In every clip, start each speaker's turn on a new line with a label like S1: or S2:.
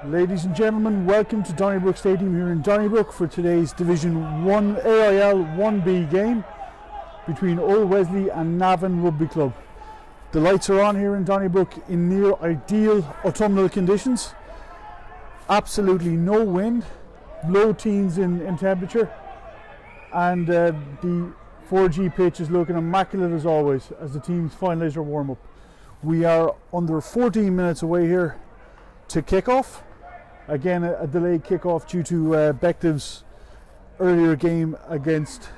S1: Ladies and gentlemen, welcome to Donnybrook Stadium here in Donnybrook for today's Division 1 AIL 1B game between Old Wesley and Navan Rugby Club. The lights are on here in Donnybrook in near ideal autumnal conditions. Absolutely no wind, low teens in temperature, and the 4G pitch is looking immaculate as always as the teams finalise their warm-up. We are under 14 minutes away here to kick-off. Again, a delayed kick-off due to Bective's earlier game against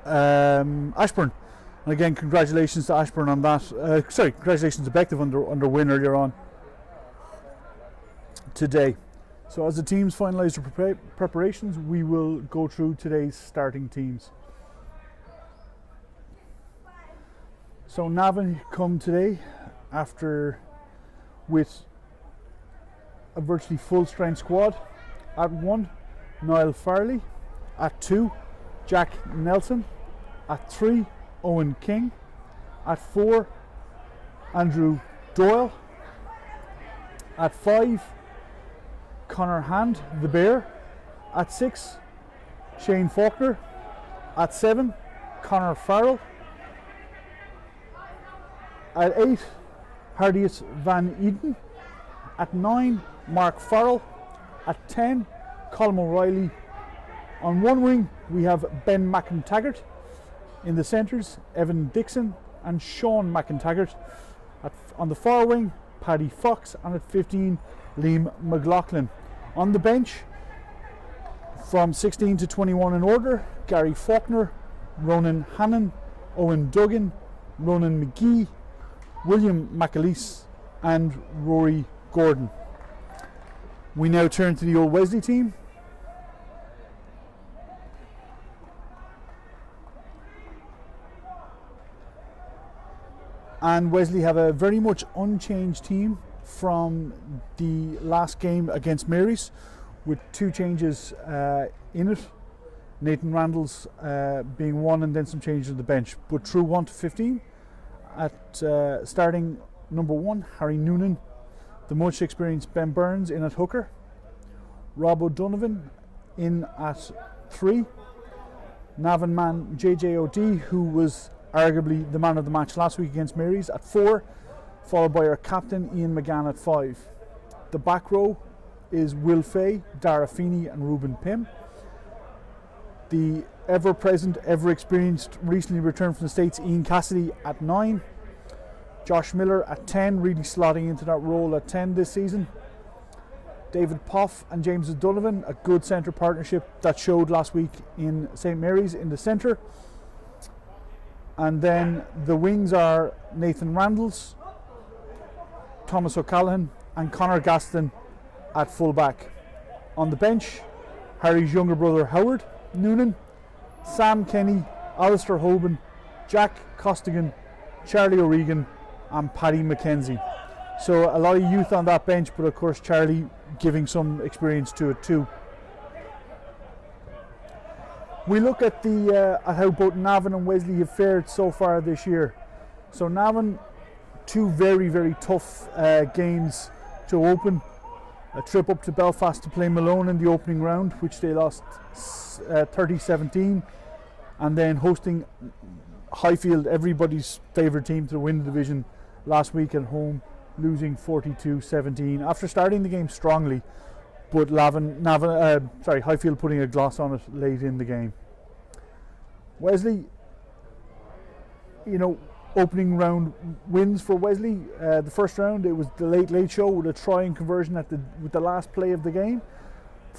S1: Ashburn. And again, congratulations to Ashburn on that. Congratulations to Bective on their win earlier on today. So as the teams finalise their preparations, we will go through today's starting teams. So Navan come today with a virtually full strength squad. At 1, Niall Farley. At 2, Jack Nelson. At 3, Owen King. At 4, Andrew Doyle. At 5, Connor Hand, the Bear. At 6, Shane Faulkner. At 7, Connor Farrell. At 8, Hardius Van Eden. At 9, Mark Farrell. At 10, Colm O'Reilly. On one wing we have Ben McIntaggart. In the centres, Evan Dixon and Sean McIntaggart. On the far wing, Paddy Fox, and at 15, Liam McLaughlin. On the bench, from 16 to 21 in order, Gary Faulkner, Ronan Hannon, Owen Duggan, Ronan McGee, William McAleese and Rory Gordon. We now turn to the Old Wesley team. And Wesley have a very much unchanged team from the last game against Mary's, with 2 changes in it. Nathan Randall's being 1 and then some changes on the bench. But through 1 to 15, at starting number 1, Harry Noonan, the much experienced Ben Burns in at hooker, Rob O'Donovan in at 3, Navan man JJ O'D, who was arguably the man of the match last week against Mary's, at 4, followed by our captain Ian McGann at 5. The back row is Will Fay, Dara Feeney and Ruben Pym. The ever-present, ever-experienced, recently returned from the States, Ian Cassidy at 9. Josh Miller at 10, really slotting into that role at 10 this season. David Poff and James O'Donovan, a good centre partnership that showed last week in St Mary's in the centre. And then the wings are Nathan Randalls, Thomas O'Callaghan and Connor Gaston at full back. On the bench, Harry's younger brother Howard Noonan, Sam Kenny, Alistair Hoban, Jack Costigan, Charlie O'Regan and Paddy McKenzie. So a lot of youth on that bench, but of course Charlie giving some experience to it too. We look at at how both Navan and Wesley have fared so far this year. So Navan, 2 very, very tough games to open. A trip up to Belfast to play Malone in the opening round, which they lost 30-17, and then hosting Highfield, everybody's favourite team to win the division last week at home, losing 42-17 after starting the game strongly, but Highfield putting a gloss on it late in the game. Wesley, opening round wins for Wesley. The first round, it was the late show with a try-in conversion with the last play of the game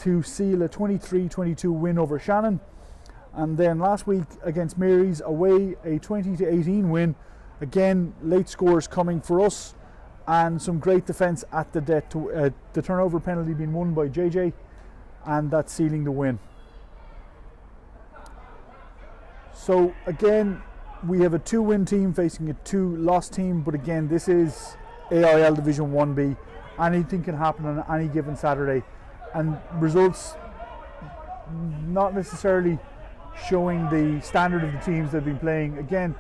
S1: to seal a 23-22 win over Shannon. And then last week against Mary's away, a 20-18 win. Again, late scores coming for us, and some great defence at the death. The turnover penalty being won by JJ, and that's sealing the win. So again, we have a 2-win team facing a 2-loss team, but again, this is AIL Division 1B. Anything can happen on any given Saturday, and results not necessarily showing the standard of the teams they've been playing. Again,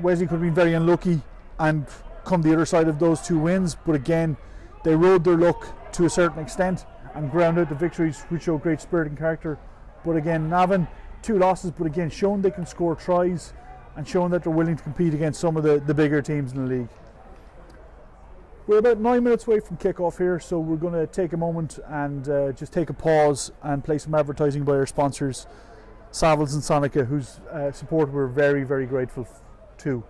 S1: Wesley could have been very unlucky and come the other side of those 2 wins, but again, they rode their luck to a certain extent and ground out the victories, which show great spirit and character. But again, Navan, 2 losses, but again, showing they can score tries and showing that they're willing to compete against some of the bigger teams in the league. We're about 9 minutes away from kick-off here, so we're going to take a moment and just take a pause and play some advertising by our sponsors, Savills and Sonica, whose support we're very, very grateful to.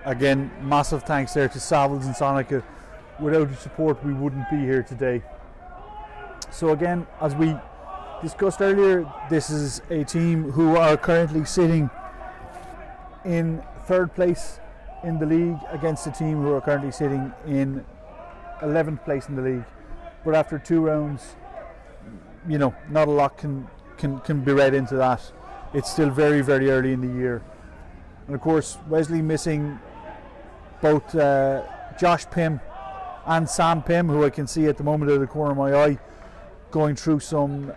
S1: Again, massive thanks there to Savills and Sonica. Without your support, we wouldn't be here today. So again, as we discussed earlier, this is a team who are currently sitting in 3rd place in the league against a team who are currently sitting in 11th place in the league. But after 2 rounds, you know, not a lot can be read into that. It's still very, very early in the year. And of course, Wesley missing both Josh Pym and Sam Pym, who I can see at the moment out of the corner of my eye going through some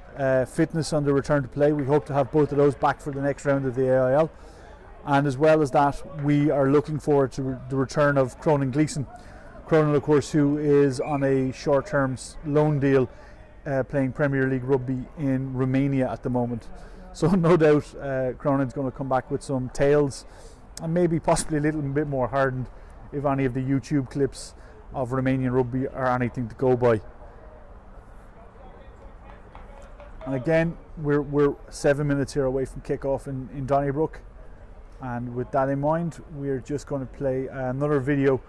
S1: fitness on the return to play. We hope to have both of those back for the next round of the AIL. And as well as that, we are looking forward to the return of Cronin Gleeson. Cronin, of course, who is on a short-term loan deal playing Premier League rugby in Romania at the moment. So no doubt Cronin's going to come back with some tales and maybe possibly a little bit more hardened if any of the YouTube clips of Romanian rugby are anything to go by. And again, we're 7 minutes here away from kick-off in Donnybrook, and with that in mind, we're just going to play another video,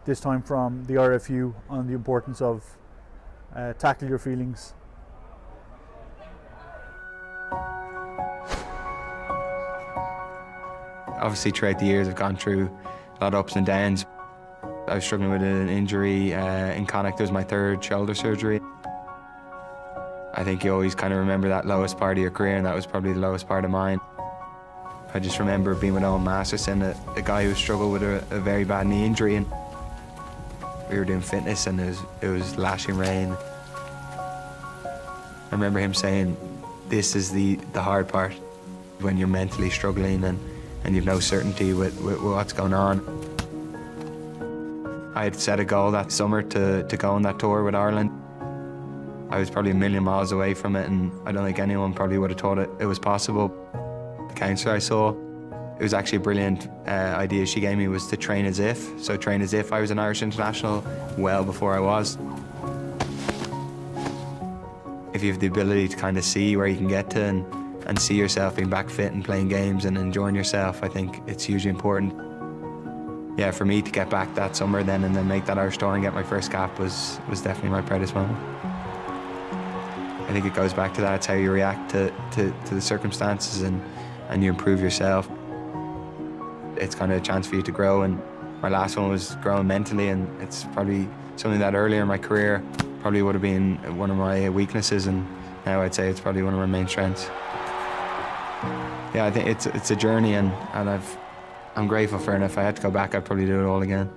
S1: this time from the RFU, on the importance of tackle your feelings.
S2: Obviously throughout the years I've gone through a lot of ups and downs. I was struggling with an injury in Connacht. It was my 3rd shoulder surgery. I think you always kind of remember that lowest part of your career, and that was probably the lowest part of mine. I just remember being with Owen Masterson, a guy who struggled with a very bad knee injury, and we were doing fitness and it was lashing rain. I remember him saying, this is the hard part, when you're mentally struggling and you've no certainty with what's going on. I had set a goal that summer to go on that tour with Ireland. I was probably a million miles away from it, and I don't think anyone probably would have thought it was possible. The counsellor I saw, it was actually a brilliant idea she gave me, was to train as if. So train as if I was an Irish international well before I was. If you have the ability to kind of see where you can get to and see yourself being back fit and playing games and enjoying yourself, I think it's hugely important. Yeah, for me to get back that summer then and then make that Irish tour and get my first cap was definitely my proudest moment. I think it goes back to that. It's how you react to the circumstances and you improve yourself. It's kind of a chance for you to grow, and my last one was growing mentally, and it's probably something that earlier in my career probably would have been one of my weaknesses, and now I'd say it's probably one of my main strengths. Yeah, I think it's a journey, and I'm grateful for it, and if I had to go back, I'd probably do it all again.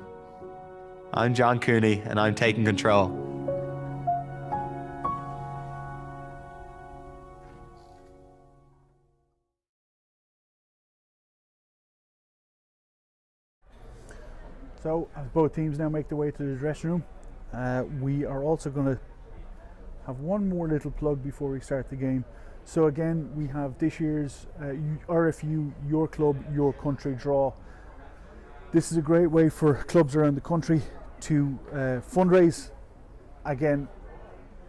S2: I'm John Cooney, and I'm taking control.
S1: So, as both teams now make their way to the dressing room, we are also going to have one more little plug before we start the game. So again, we have this year's RFU Your Club, Your Country draw. This is a great way for clubs around the country to fundraise. Again,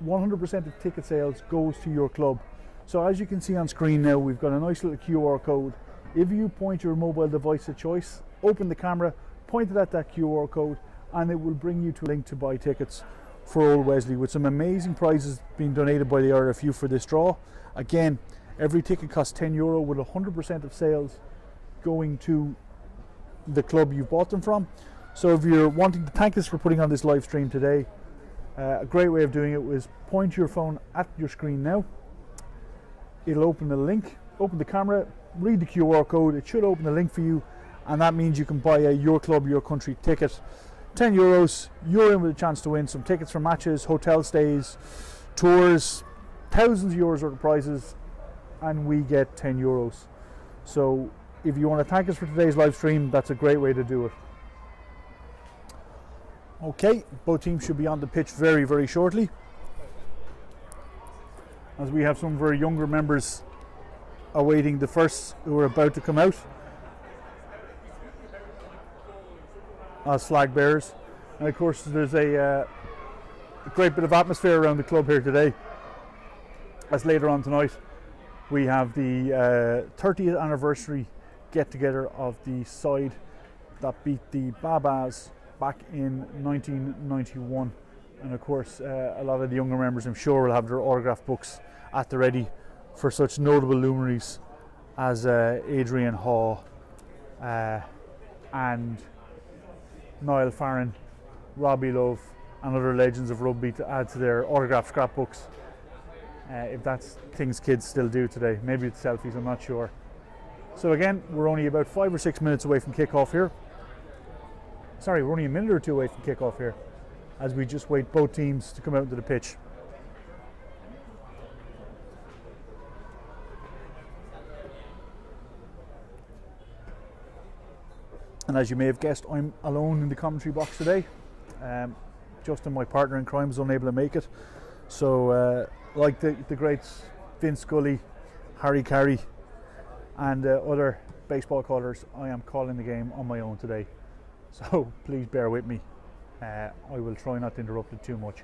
S1: 100% of ticket sales goes to your club. So as you can see on screen now, we've got a nice little QR code. If you point your mobile device of choice, open the camera, point it at that QR code, and it will bring you to a link to buy tickets for Old Wesley, with some amazing prizes being donated by the RFU for this draw. Again, every ticket costs €10 with 100% of sales going to the club you bought them from. So if you're wanting to thank us for putting on this live stream today, a great way of doing it was point your phone at your screen now. It'll open the link, open the camera, read the QR code, it should open the link for you, and that means you can buy a Your Club, Your Country ticket. €10, you're in with a chance to win some tickets for matches, hotel stays, tours, thousands of euros worth of prizes, and we get €10. So if you want to thank us for today's live stream, that's a great way to do it. Okay, both teams should be on the pitch very, very shortly, as we have some of our younger members awaiting the firsts who are about to come out as flag bearers. And of course there's a great bit of atmosphere around the club here today, as later on tonight we have the 30th anniversary get together of the side that beat the Babas back in 1991, and of course a lot of the younger members, I'm sure, will have their autograph books at the ready for such notable luminaries as Adrian Haw and Niall Farron, Robbie Love, and other legends of rugby to add to their autograph scrapbooks, if that's things kids still do today. Maybe it's selfies, I'm not sure. So again, we're only about 5 or 6 minutes away from kickoff here. Sorry, we're only a minute or two away from kickoff here, as we just wait both teams to come out into the pitch. And as you may have guessed, I'm alone in the commentary box today. Justin, my partner in crime, was unable to make it. So like the greats Vince Scully, Harry Carey, and other baseball callers, I am calling the game on my own today. So please bear with me. I will try not to interrupt it too much.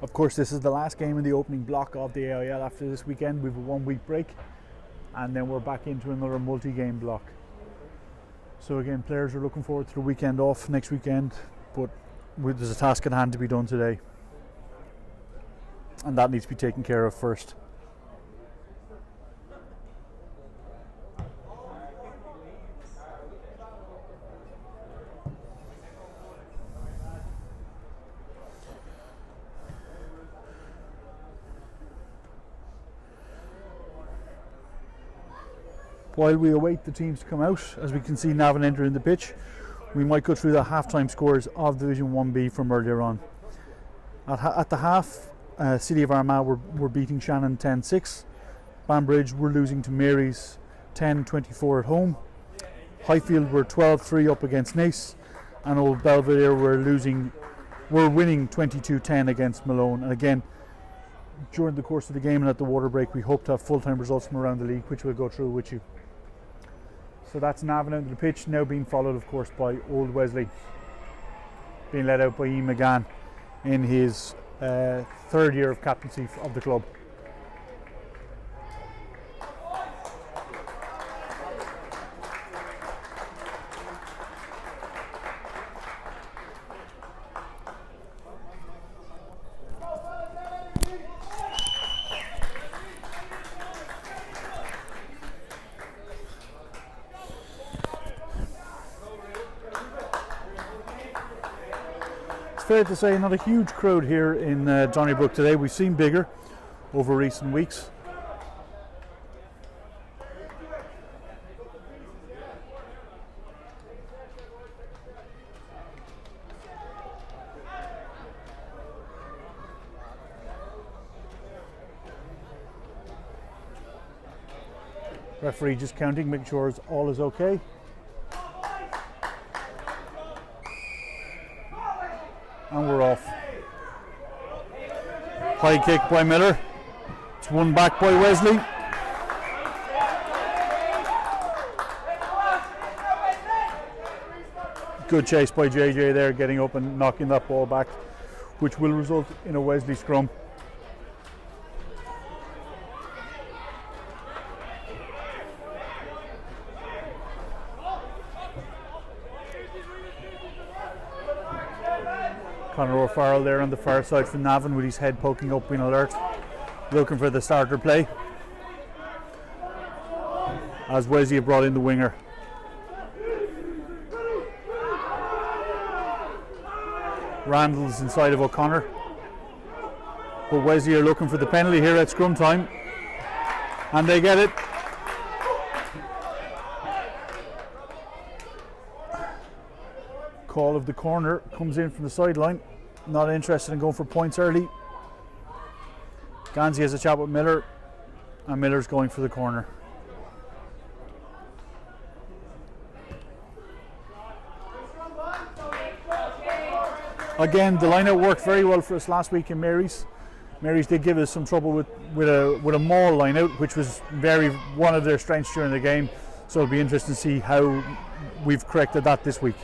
S1: Of course, this is the last game in the opening block of the AIL. After this weekend, we have a 1 week break, and then we're back into another multi-game block. So again, players are looking forward to the weekend off next weekend, but there's a task at hand to be done today, and that needs to be taken care of first. While we await the teams to come out, as we can see Navan entering the pitch, we might go through the half-time scores of Division 1B from earlier on. At the half, City of Armagh were beating Shannon 10-6. Banbridge were losing to Mary's 10-24 at home. Highfield were 12-3 up against Naas, and Old Belvedere were winning 22-10 against Malone. And again, during the course of the game and at the water break, we hope to have full-time results from around the league, which we'll go through with you. So that's Navan out of the pitch, now being followed, of course, by Old Wesley, being led out by Ian McGann in his third year of captaincy of the club. Fair to say, not a huge crowd here in Donnybrook today. We've seen bigger over recent weeks, Referee just counting, making sure all is okay. And we're off. High kick by Miller. It's won back by Wesley. Good chase by JJ there, getting up and knocking that ball back, which will result in a Wesley scrum. Conor O'Farrell there on the far side from Navan with his head poking up, being alert, looking for the starter play. As Wesley have brought in the winger. Randall's inside of O'Connor. But Wesley are looking for the penalty here at scrum time. And they get it. Call of the corner comes in from the sideline. Not interested in going for points early. Ganzi has a chat with Miller, and Miller's going for the corner. Again, the line-out worked very well for us last week in Mary's. Mary's did give us some trouble with a maul line-out, which was one of their strengths during the game. So it'll be interesting to see how we've corrected that this week.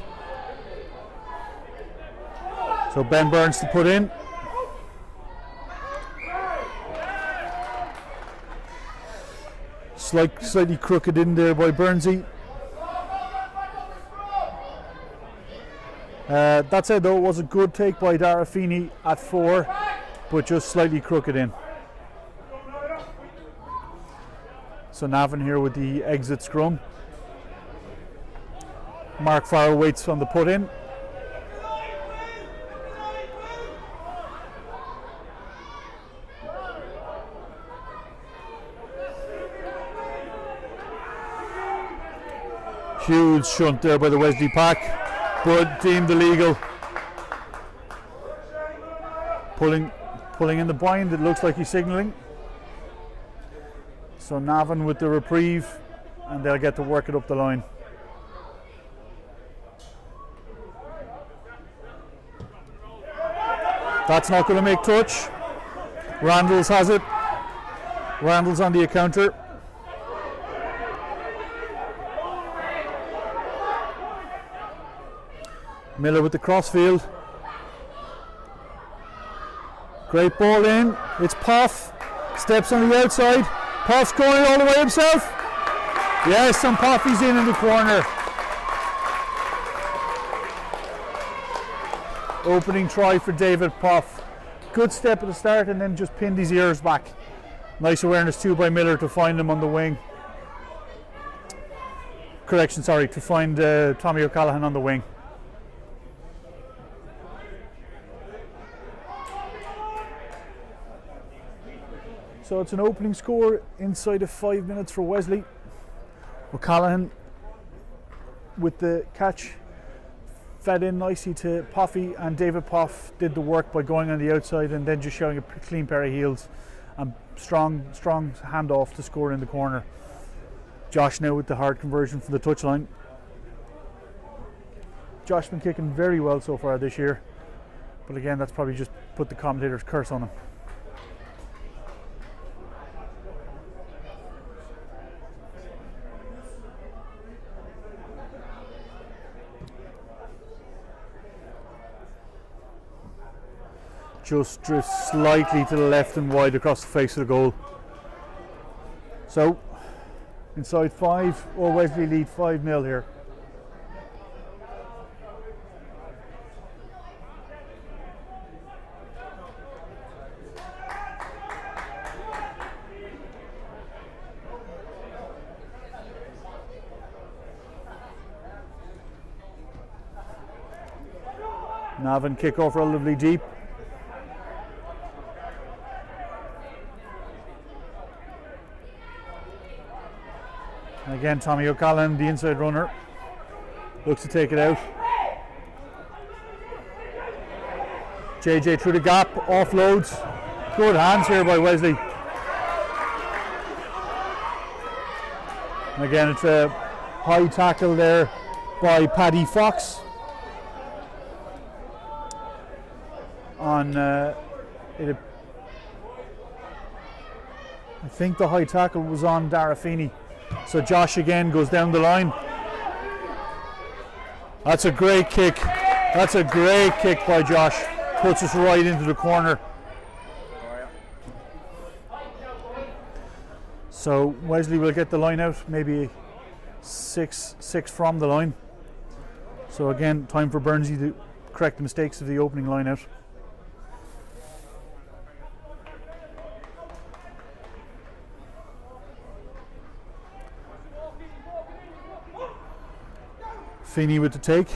S1: So Ben Burns to put in. Slightly crooked in there by Burnsy. That said though, it was a good take by Dara Feeney at 4, but just slightly crooked in. So Navan here with the exit scrum. Mark Farrell waits on the put in. Huge shunt there by the Wesley pack, but deemed illegal. Pulling in the bind, it looks like he's signalling. So Navan with the reprieve, and they'll get to work it up the line. That's not going to make touch. Randalls has it. Randalls on the counter. Miller with the crossfield. Great ball in. It's Poff. Steps on the outside. Poff's going all the way himself. Yes, and Poffy's in the corner. Opening try for David Poff. Good step at the start and then just pinned his ears back. Nice awareness too by Miller to find him on the wing. Correction, sorry, to find Tommy O'Callaghan on the wing. So it's an opening score inside of 5 minutes for Wesley. O'Callaghan with the catch fed in nicely to Poffy, and David Poff did the work by going on the outside and then just showing a clean pair of heels and strong handoff to score in the corner. Josh now with the hard conversion from the touchline. Josh been kicking very well so far this year, but again that's probably just put the commentator's curse on him. Just drifts slightly to the left and wide across the face of the goal. So, inside 5, or Wesley lead 5-0 here. Navan kick off relatively deep. And again, Tommy O'Callaghan, the inside runner, looks to take it out. JJ through the gap, offloads. Good hands here by Wesley. And again, it's a high tackle there by Paddy Fox on it. I think the high tackle was on Dara Feeney. So Josh again goes down the line. That's a great kick. That's a great kick by Josh. Puts us right into the corner. So Wesley will get the line out, maybe six from the line. So again, time for Burnsy to correct the mistakes of the opening line out. Feeney with the take.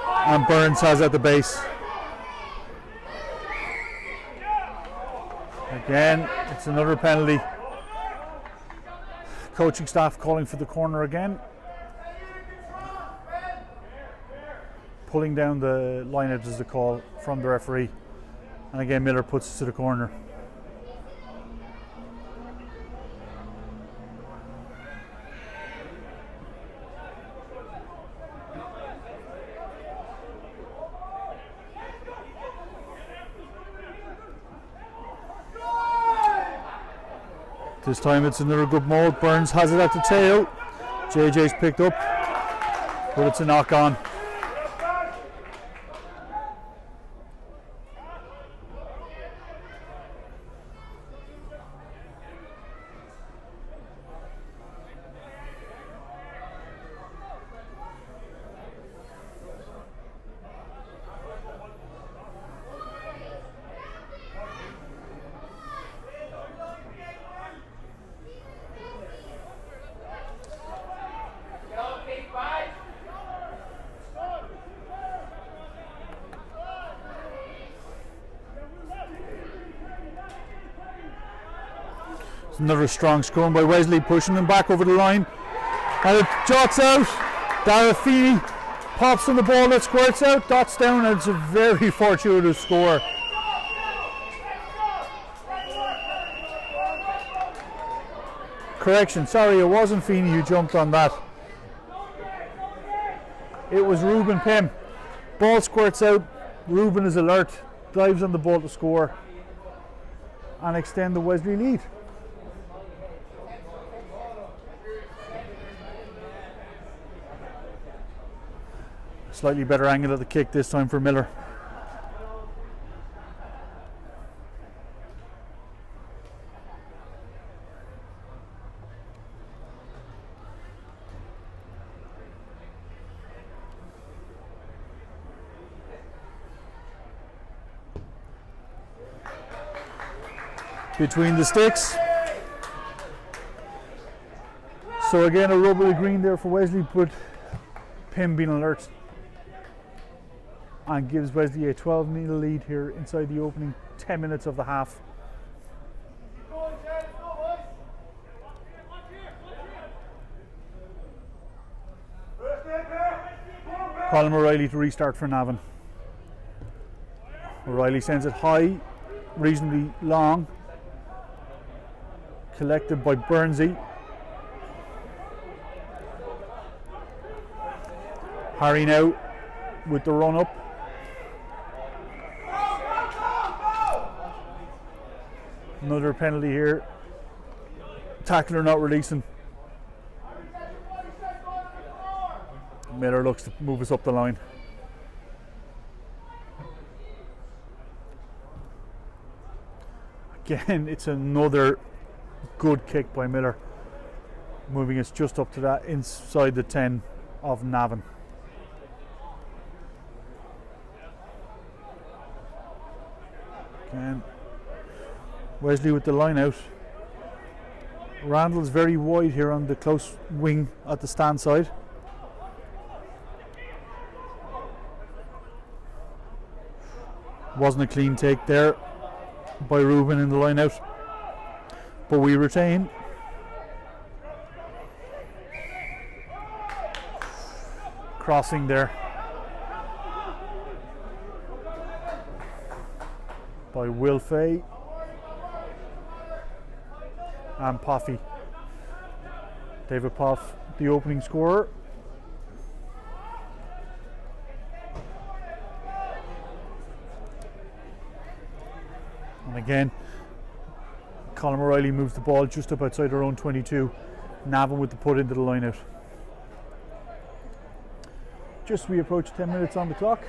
S1: And Burns has at the base. Again, it's another penalty. Coaching staff calling for the corner again. Pulling down the line out is the call from the referee. And again, Miller puts it to the corner. This time it's another good mold. Burns has it at the tail. JJ's picked up, but it's a knock on. Another strong scrum by Wesley, pushing him back over the line. And it jots out. Dara Feeney pops on the ball that squirts out, dots down, and it's a very fortuitous score. Correction, sorry, it wasn't Feeney who jumped on that. It was Ruben Pym. Ball squirts out, Ruben is alert, dives on the ball to score and extend the Wesley lead. Slightly better angle of the kick this time for Miller. Between the sticks. So again, a rub of the green there for Wesley, but Pym being alert and gives Wesley a 12-0 lead here inside the opening 10 minutes of the half. Colin O'Reilly to restart for Navan. O'Reilly sends it high, reasonably long, collected by Burnsy. Harry now with the run up. Another penalty here. Tackler not releasing. Miller looks to move us up the line. Again, it's another good kick by Miller, moving us just up to that inside the 10 of Navan. Again, Wesley with the line out. Randall's very wide here on the close wing at the stand side. Wasn't a clean take there by Ruben in the line out, but we retain. Crossing there by Will Fay and Poffy. David Poff, the opening scorer. And again, Colin O'Reilly moves the ball just up outside their own 22. Navan with the put into the line out. Just we approach 10 minutes on the clock.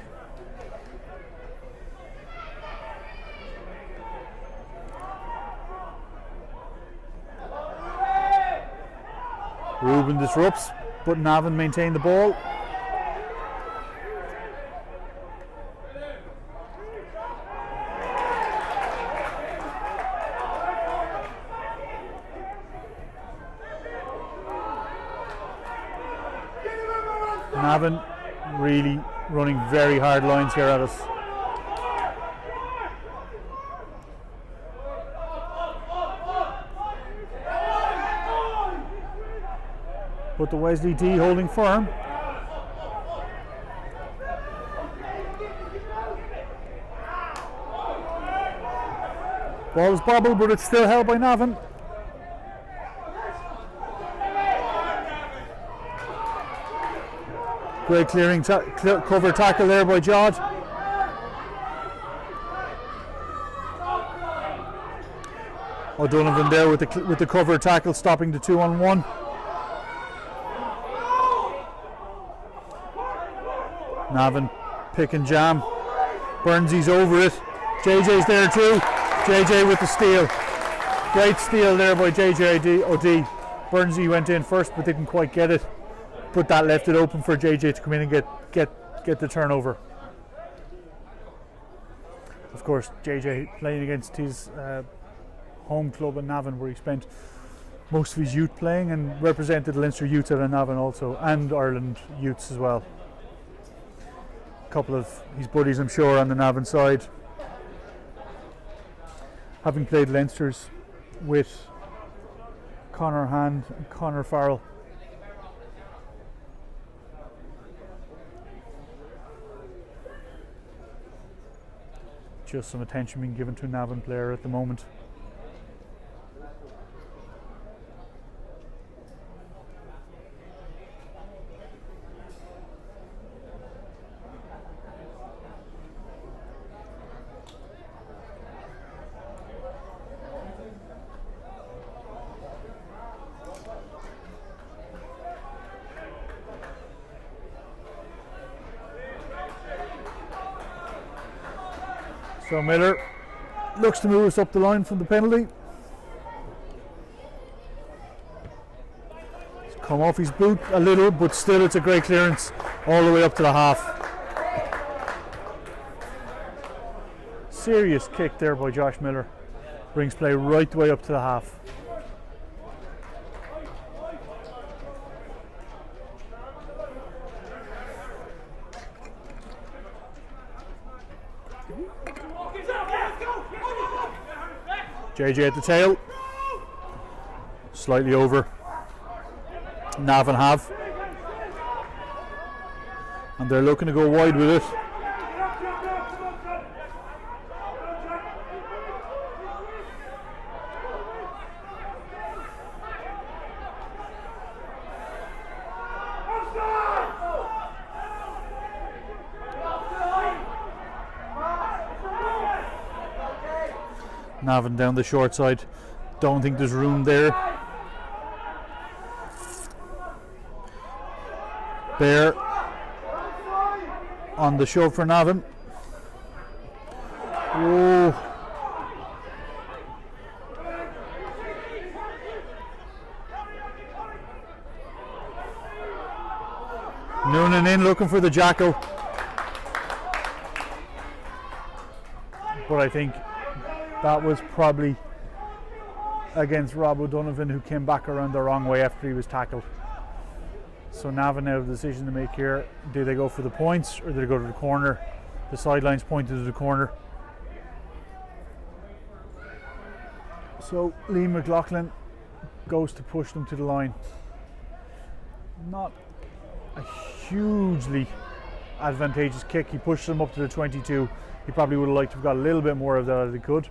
S1: Rubin disrupts, but Navan maintain the ball. Navan really running very hard lines here at us. But the Wesley D holding firm. Ball is bobbled, but it's still held by Navan. Great clearing cover tackle there by Jod. O'Donovan there with the cover tackle, stopping the 2-on-1. Navan pick and jam. Burnsy's over it. JJ's there too. JJ with the steal. Great steal there by JJ OD. Burnsy went in first but didn't quite get it. But that left it open for JJ to come in and get the turnover. Of course, JJ playing against his home club in Navan, where he spent most of his youth playing and represented Leinster youths at Navan also, and Ireland youths as well. A couple of his buddies, I'm sure, on the Navan side, having played Leinsters with Conor Hand and Conor Farrell. Just some attention being given to a Navan player at the moment. So Miller looks to move us up the line from the penalty. He's come off his boot a little, but still it's a great clearance all the way up to the half. Serious kick there by Josh Miller. Brings play right the way up to the half. JJ at the tail, slightly over. Navan have, and they're looking to go wide with it. Navan down the short side. Don't think there's room there. Bear on the shove for Navan. Oh. Noonan in looking for the jackal. But I think that was probably against Rob O'Donovan, who came back around the wrong way after he was tackled. So Navan now have a decision to make here. Do they go for the points or do they go to the corner? The sidelines pointed to the corner. So Lee McLaughlin goes to push them to the line. Not a hugely advantageous kick. He pushed them up to the 22. He probably would have liked to have got a little bit more of that if he could.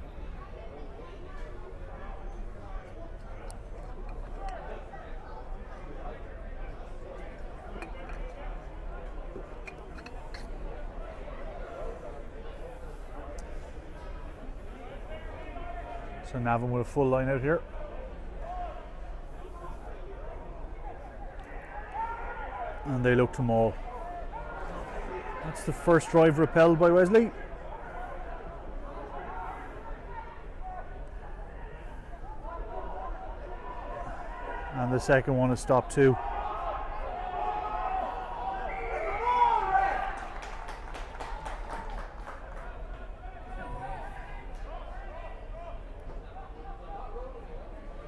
S1: So Navan with a full line out here. And they look to maul. That's the first drive repelled by Wesley. And the second one is stopped too.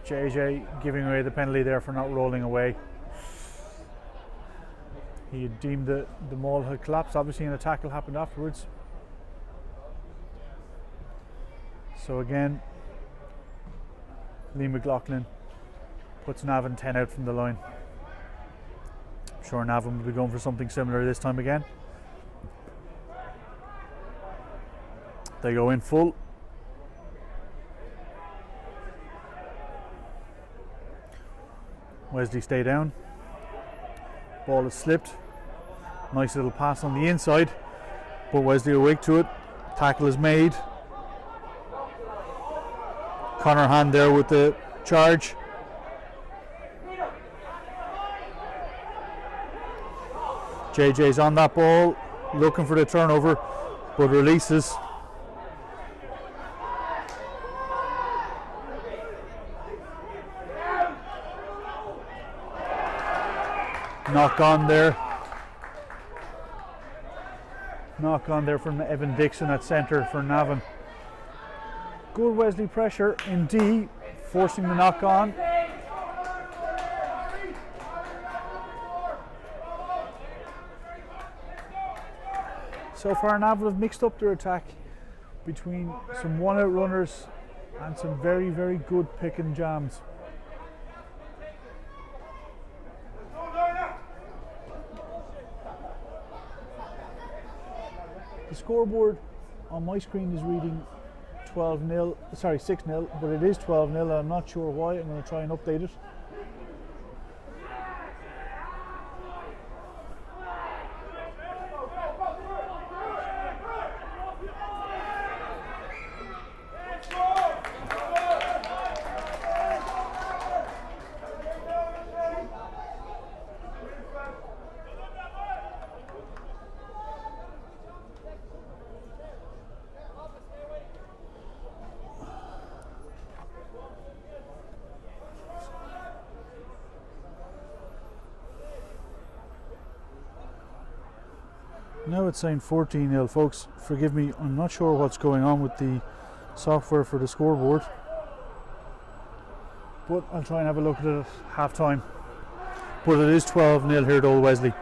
S1: JJ giving away the penalty there for not rolling away. He had deemed the maul had collapsed, obviously, and a tackle happened afterwards. So again, Lee McLaughlin puts Navan 10 out from the line. I'm sure Navan will be going for something similar this time again. They go in full. Wesley stay down. Ball has slipped. Nice little pass on the inside, but Wesley awake to it. Tackle is made. Connor Hand there with the charge. JJ's on that ball, looking for the turnover, but releases. Knock on there. Knock on there from Evan Dixon at centre for Navan. Good Wesley pressure in D, forcing the knock on. So far Navan have mixed up their attack between some one-out runners and some very, very good pick and jams. The scoreboard on my screen is reading 6-0, but it is 12-0 and I'm not sure why. I'm going to try and update it. Now it's saying 14-0, folks. Forgive me, I'm not sure what's going on with the software for the scoreboard, but I'll try and have a look at it at half time. But it is 12-0 here to Old Wesley.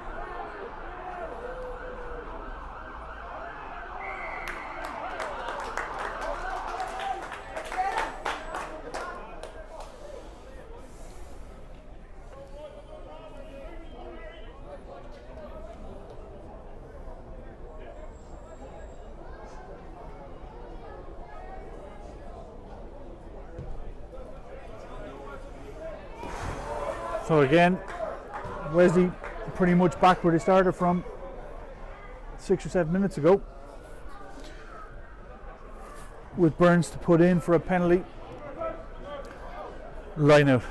S1: So again, Wesley pretty much back where they started from 6 or 7 minutes ago, with Burns to put in for a penalty. Line out.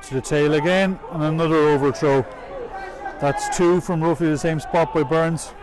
S1: To the tail again, and another overthrow. That's two from roughly the same spot by Burns.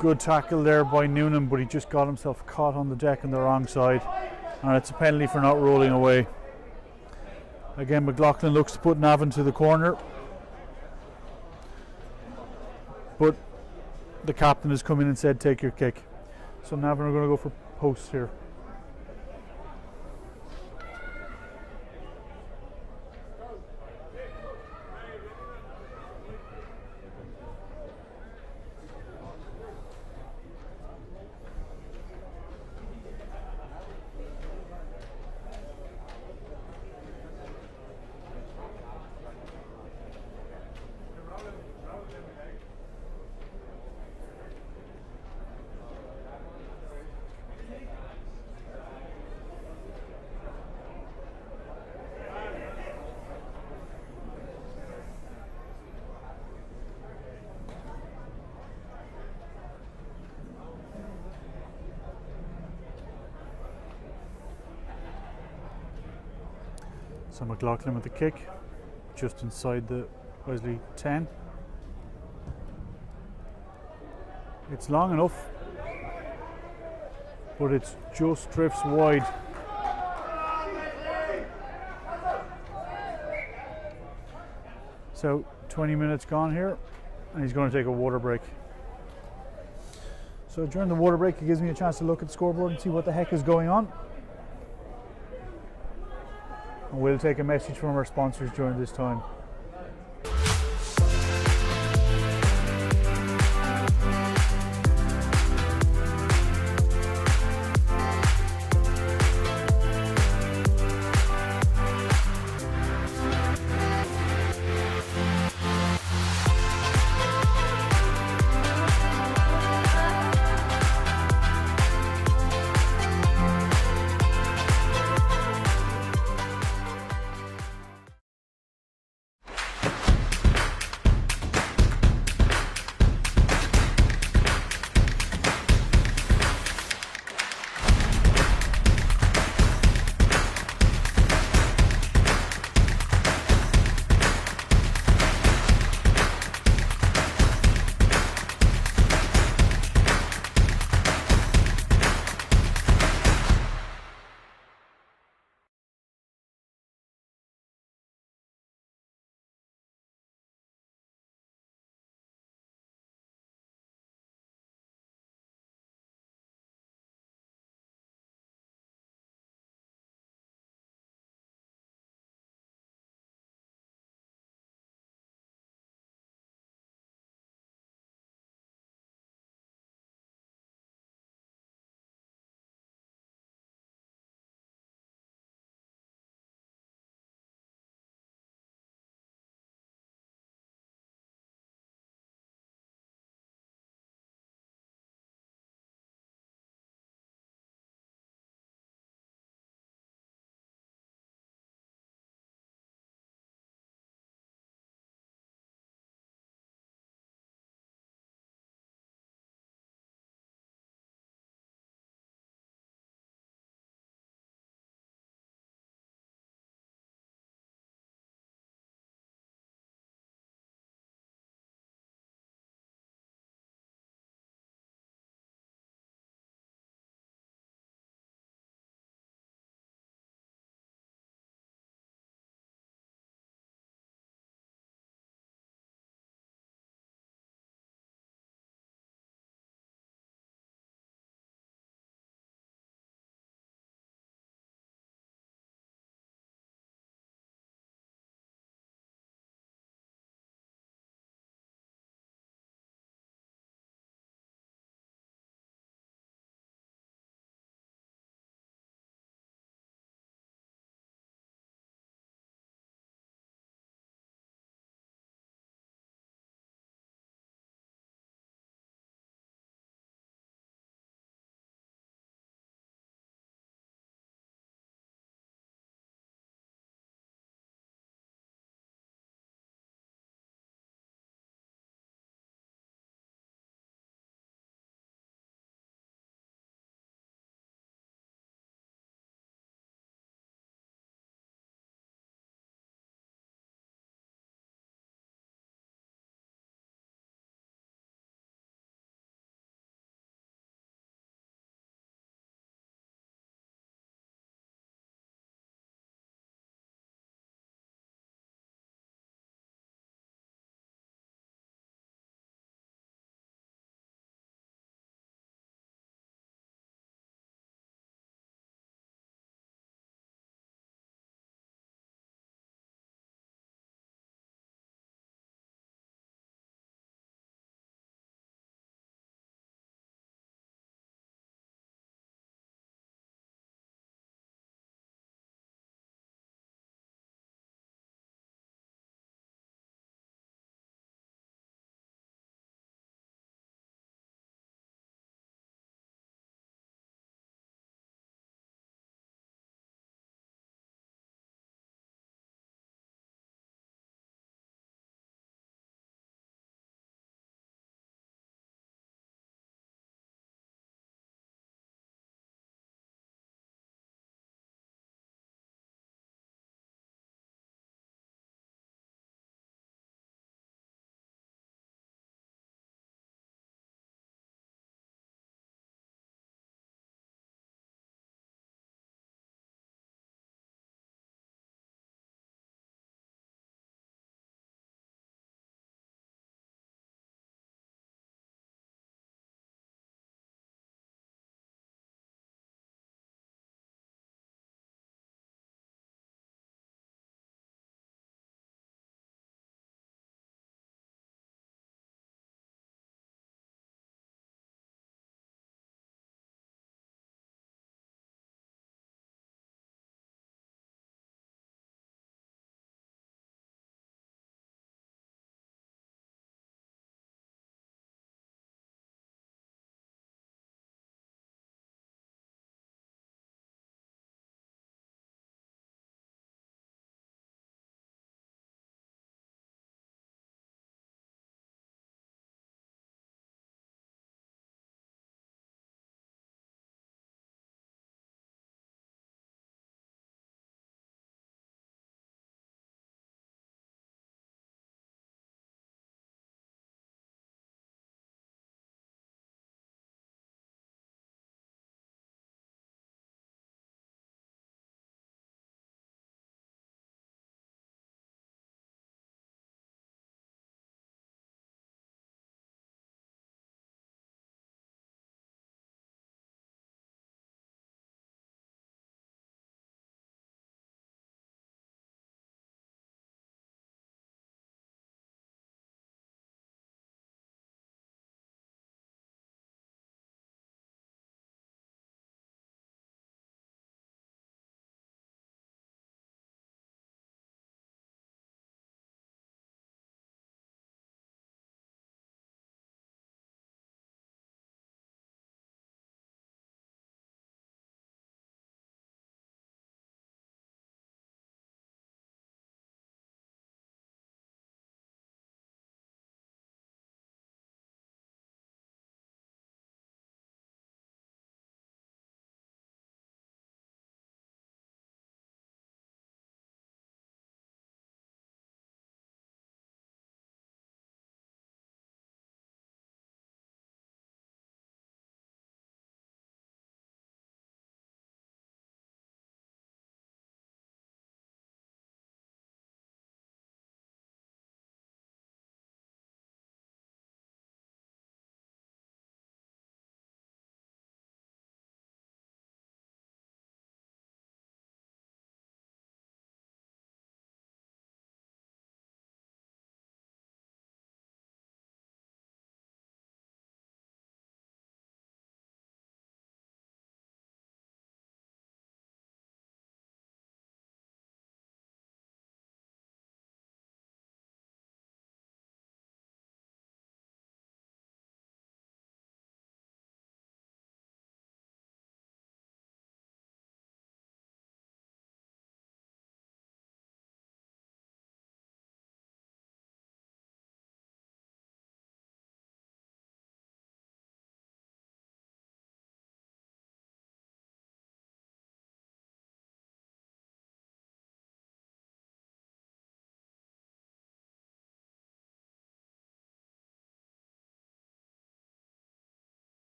S1: Good tackle there by Noonan, but he just got himself caught on the deck on the wrong side, and it's a penalty for not rolling away. Again, McLaughlin looks to put Navan to the corner, but the captain has come in and said take your kick. So Navan are going to go for posts here. So McLaughlin with the kick, just inside the Wesley 10. It's long enough, but it just drifts wide. So 20 minutes gone here, and he's going to take a water break. So during the water break, it gives me a chance to look at the scoreboard and see what the heck is going on. And we'll take a message from our sponsors during this time.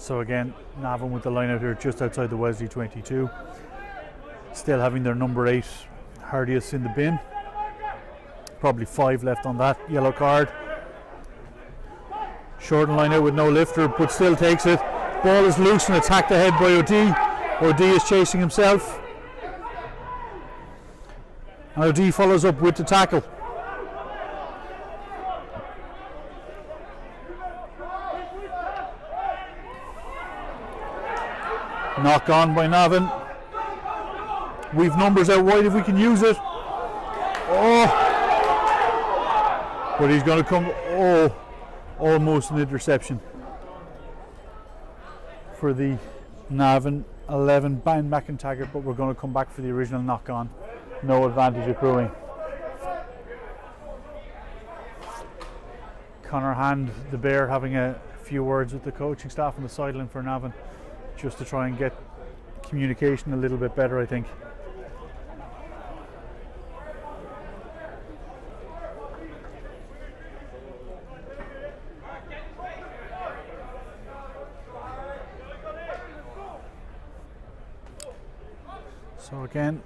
S1: So again, Navan with the line out here just outside the Wesley 22. Still having their number 8 Hardius in the bin. Probably 5 left on that yellow card. Short line out with no lifter, but still takes it. Ball is loose and attacked ahead by O'D. O'D is chasing himself. And O'D follows up with the tackle. Knock on by Navan. We've numbers out wide if we can use it. Oh! But he's going to come. Oh! Almost an interception for the Navan 11 Ben McIntaggart, but we're going to come back for the original knock on. No advantage accruing. Conor Hand, the Bear, having a few words with the coaching staff on the sideline for Navan, just to try and get communication a little bit better, I think. So again,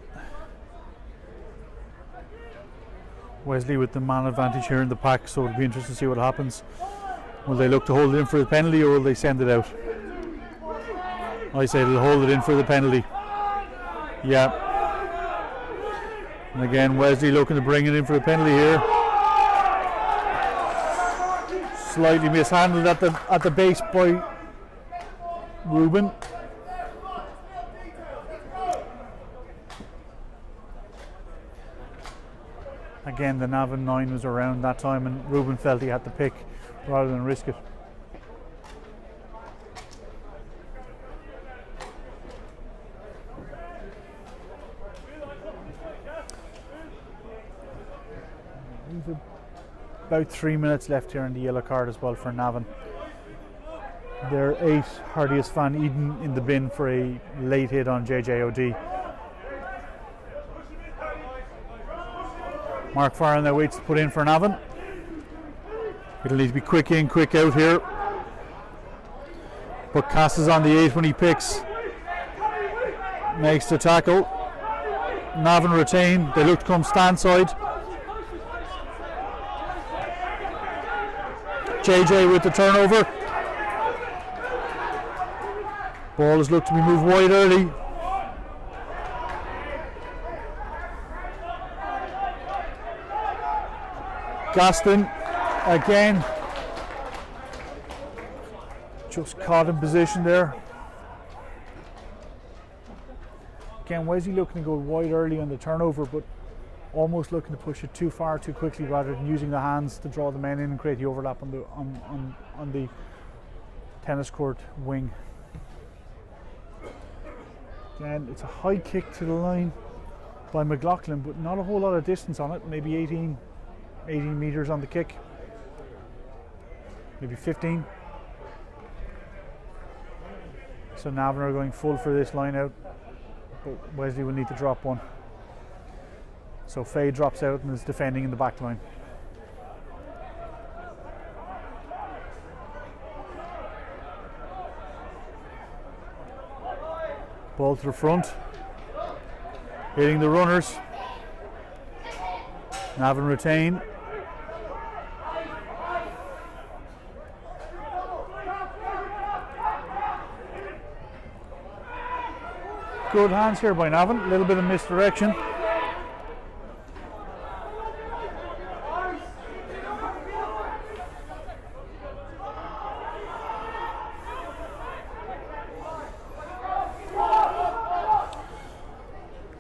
S1: Wesley with the man advantage here in the pack, so it'll be interesting to see what happens. Will they look to hold it in for the penalty, or will they send it out? I say they'll hold it in for the penalty. Yeah. And again, Wesley looking to bring it in for the penalty here. Slightly mishandled at the base by Ruben. Again, the Navan 9 was around that time, and Ruben felt he had to pick rather than risk it. We've about 3 minutes left here in the yellow card as well for Navan. Their 8 Hardius Van Eden in the bin for a late hit on JJOD. Mark Farron now waits to put in for Navan. It'll need to be quick in, quick out here. But Cass is on the 8 when he picks. Makes the tackle. Navan retain. They look to come stand side. JJ with the turnover. Ball is looked to be moved wide early. Gaston again, just caught in position there. Again, Wesley looking to go wide early on the turnover, but almost looking to push it too far too quickly rather than using the hands to draw the men in and create the overlap on the tennis court wing. Again, it's a high kick to the line by McLaughlin, but not a whole lot of distance on it, maybe 18 meters on the kick, maybe 15. So Navan are going full for this line out, but Wesley will need to drop one. So Faye drops out and is defending in the back line. Ball to the front, hitting the runners. Navan retain. Good hands here by Navan, a little bit of misdirection.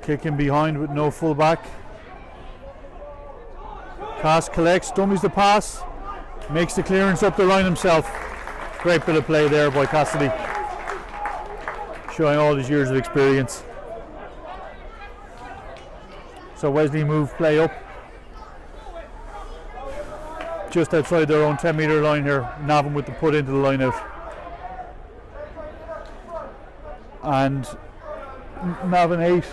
S1: Kicking behind with no full back. Cass collects, dummies the pass, makes the clearance up the line himself. Great bit of play there by Cassidy, showing all his years of experience. So Wesley move play up just outside their own 10-meter line here. Navan with the put into the line out, and Navan 8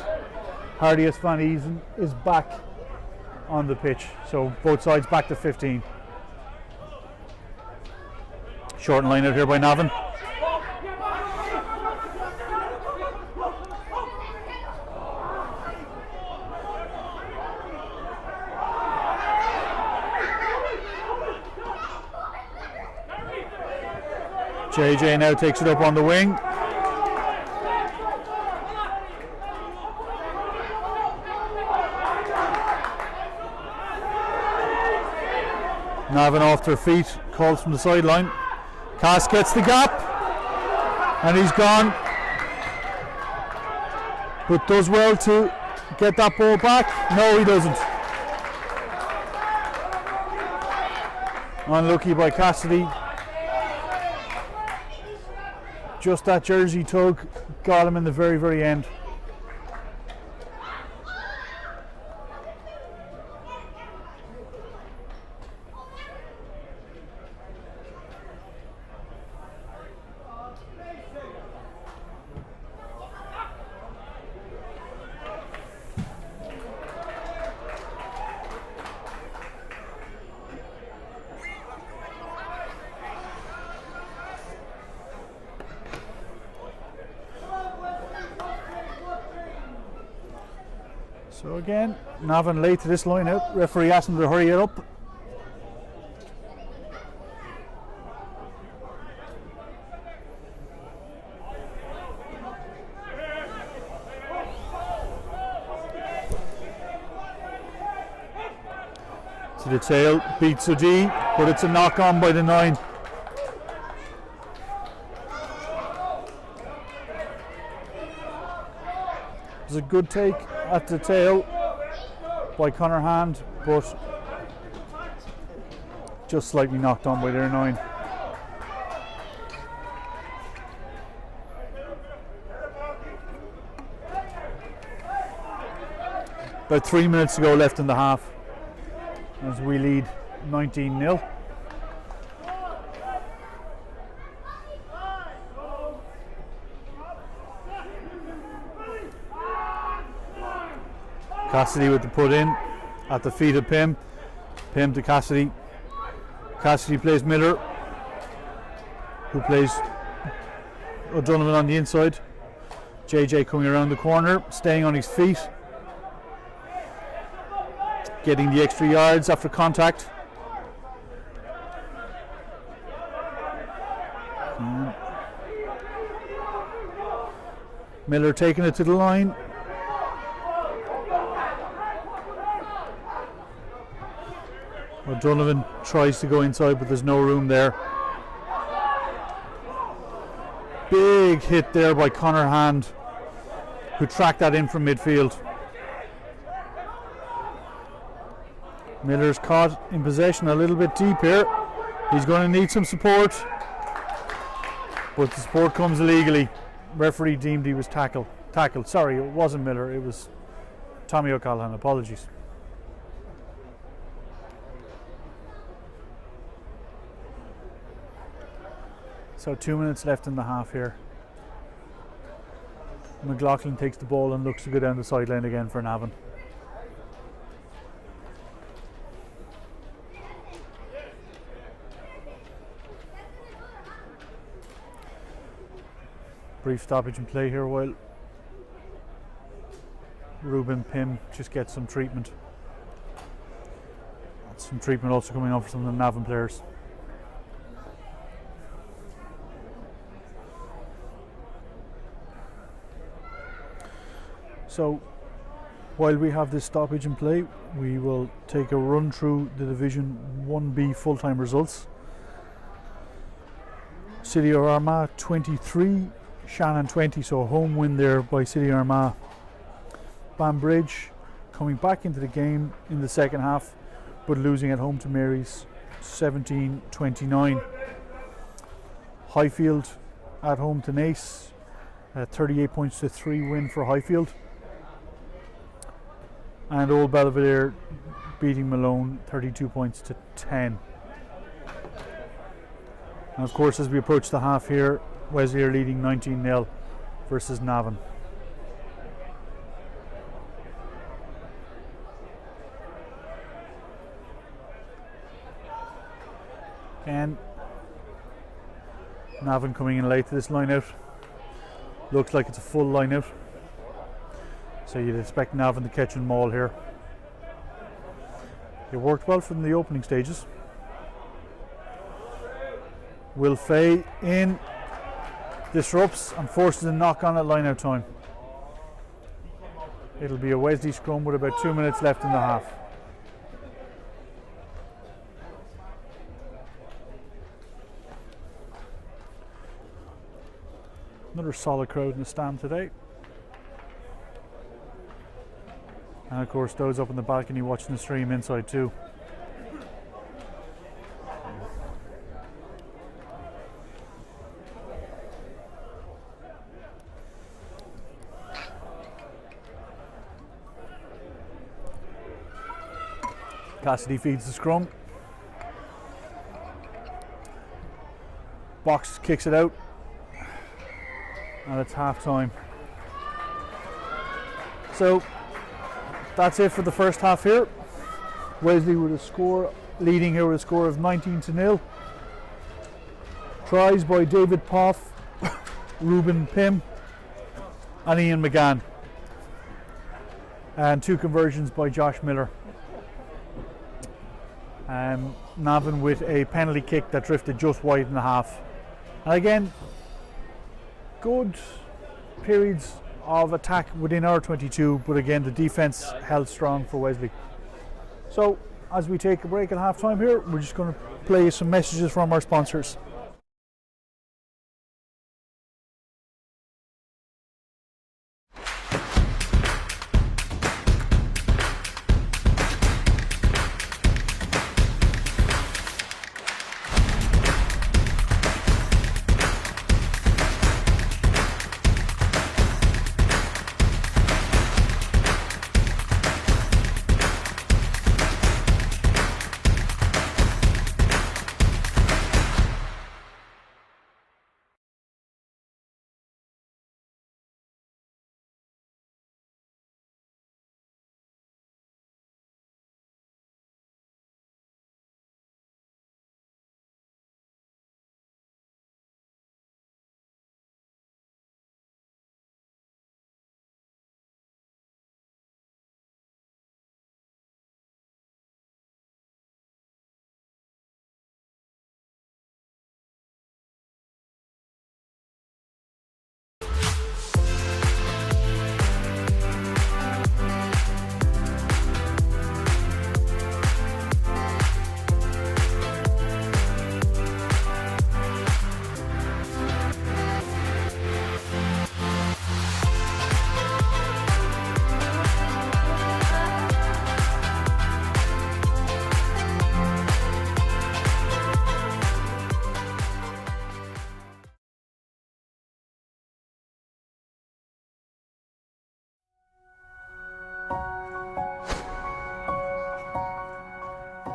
S1: Hardius Van Eden is back on the pitch, so both sides back to 15. Short line out here by Navan. JJ now takes it up on the wing. Navan off their feet, calls from the sideline. Cass gets the gap, and he's gone. But does well to get that ball back. No, he doesn't. Unlucky by Cassidy. Just that jersey tug got him in the very, very end. So again, Navan late to this line out. Referee asked him to hurry it up. To the tail, beats O'D, but it's a knock on by the 9. It was a good take at the tail by Conor Hand, but just slightly knocked on by their 9. About 3 minutes to go left in the half as we lead 19-0. Cassidy with the put in at the feet of Pim. Pim to Cassidy. Cassidy plays Miller, who plays O'Donovan on the inside. JJ coming around the corner, staying on his feet, getting the extra yards after contact. Miller taking it to the line. O'Donovan tries to go inside, but there's no room there. Big hit there by Conor Hand, who tracked that in from midfield. Miller's caught in possession a little bit deep here. He's going to need some support, but the support comes illegally. Referee deemed he was tackled. Sorry, it wasn't Miller, it was Tommy O'Callaghan. Apologies. So 2 minutes left in the half here. McLaughlin takes the ball and looks to go down the sideline again for Navan. Brief stoppage in play here while Ruben Pim just gets some treatment. Some treatment also coming on for some of the Navan players. So while we have this stoppage in play, we will take a run through the Division 1B full-time results. City of Armagh 23, Shannon 20, so a home win there by City of Armagh. Banbridge coming back into the game in the second half, but losing at home to Mary's 17-29. Highfield at home to Naas, 38 points to 3 win for Highfield. And Old Belvedere beating Malone 32 points to 10. And of course, as we approach the half here, Wesley are leading 19-0 versus Navan. Again, Navan coming in late to this line out. Looks like it's a full line out. So you'd expect Navan to catch and maul here. It worked well from the opening stages. Will Fay in, disrupts and forces a knock on at line out time. It'll be a Wesley scrum with about 2 minutes left in the half. Another solid crowd in the stand today. And of course those up in the balcony watching the stream inside too. Cassidy feeds the scrum. Box kicks it out. And it's half time. So that's it for the first half here. Wesley with a score, leading here with a score of 19-0. Tries by David Poff, Ruben Pym and Ian McGann. And 2 conversions by Josh Miller. Navan with a penalty kick that drifted just wide in the half. And again, good periods of attack within our 22, but again the defence held strong for Wesley. So as we take a break at half time here, we're just going to play some messages from our sponsors.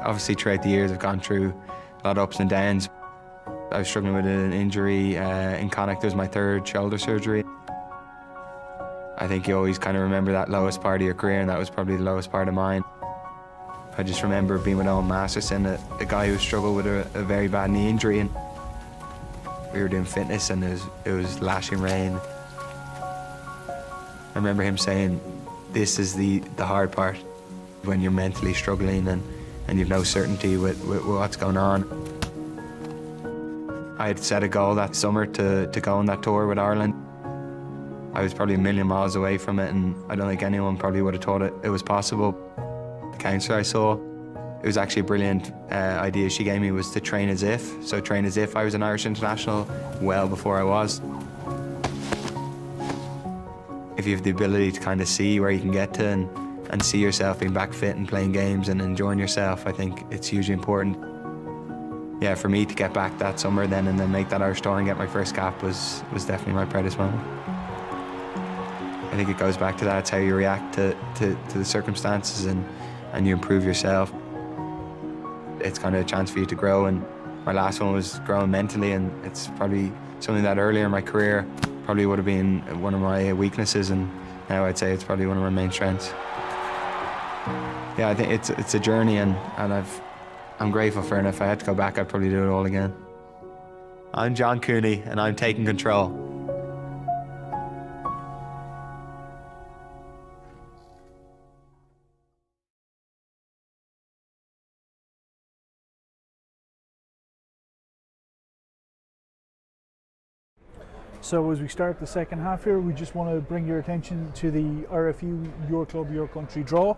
S2: Obviously throughout the years I've gone through a lot of ups and downs. I was struggling with an injury in Connacht. It was my 3rd shoulder surgery. I think you always kind of remember that lowest part of your career, and that was probably the lowest part of mine. I just remember being with Owen Masterson, a guy who struggled with a very bad knee injury, and we were doing fitness and it was lashing rain. I remember him saying, this is the hard part, when you're mentally struggling and you've no certainty with what's going on. I had set a goal that summer to go on that tour with Ireland. I was probably a million miles away from it, and I don't think anyone probably would have thought it was possible. The counsellor I saw, it was actually a brilliant idea she gave me, was to train as if. So train as if I was an Irish international well before I was. If you have the ability to kind of see where you can get to and see yourself being back fit and playing games and enjoying yourself, I think it's hugely important. Yeah, for me to get back that summer then and then make that Irish tour and get my first cap was definitely my proudest moment. I think it goes back to that. It's how you react to the circumstances and you improve yourself. It's kind of a chance for you to grow, and my last one was growing mentally, and it's probably something that earlier in my career probably would have been one of my weaknesses, and now I'd say it's probably one of my main strengths. Yeah, I think it's a journey, and I'm grateful for it, and if I had to go back, I'd probably do it all again. I'm John Cooney, and I'm taking control.
S1: So as we start the second half here, we just want to bring your attention to the RFU Your Club, Your Country draw,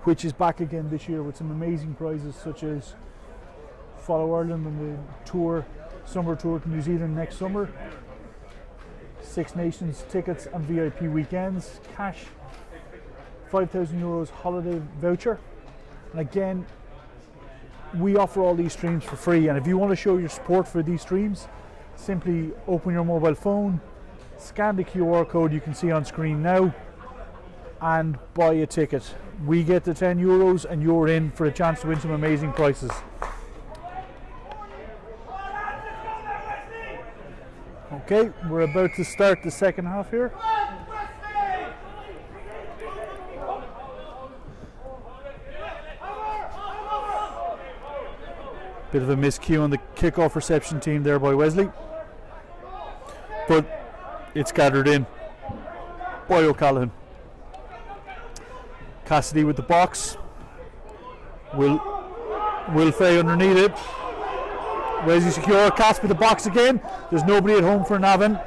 S1: which is back again this year with some amazing prizes such as Follow Ireland on the summer tour to New Zealand next summer, Six Nations tickets and VIP weekends, cash, €5,000 holiday voucher. And again, we offer all these streams for free, and if you want to show your support for these streams, simply open your mobile phone, scan the QR code you can see on screen now, and buy a ticket. We get the €10 and you're in for a chance to win some amazing prizes. Okay, we're about to start the second half here. Bit of a miscue on the kickoff reception team there by Wesley, but it's gathered in by O'Callaghan. Cassidy with the box. Will Fay underneath it. Wesley secure. Cass with the box again. There's nobody at home for Navan.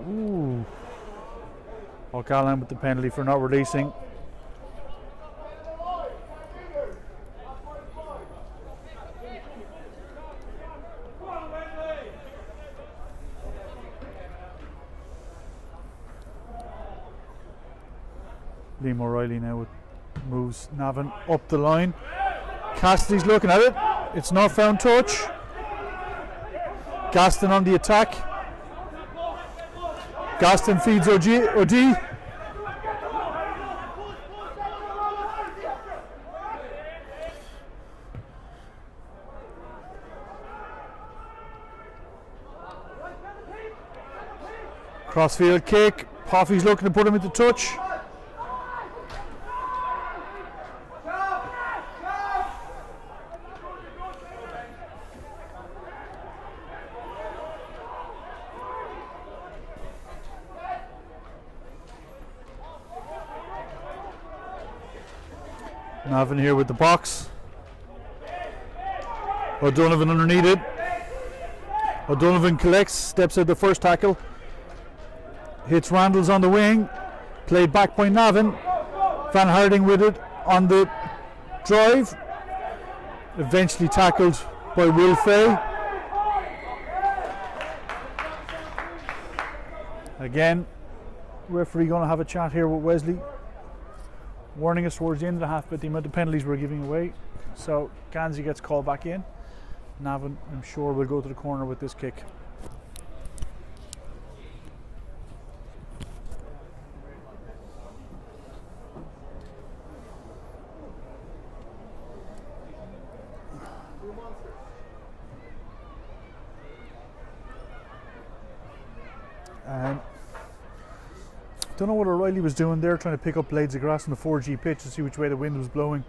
S1: Ooh. O'Callaghan with the penalty for not releasing. Liam O'Reilly now moves Navan up the line. Cassidy's looking at it. It's not found touch. Gaston on the attack. Gaston feeds O'D. Crossfield kick. Poffy's looking to put him into touch. Navan here with the box. O'Donovan underneath it. O'Donovan collects, steps out the first tackle. Hits Randalls on the wing. Played back by Navan. Van Harding with it on the drive. Eventually tackled by Will Fay. Again, referee going to have a chat here with Wesley, warning us towards the end of the half about the amount of penalties we're giving away. So Gansey gets called back in. Navan, I'm sure, will go to the corner with this kick. Don't know what O'Reilly was doing there, trying to pick up blades of grass on the 4G pitch to see which way the wind was blowing.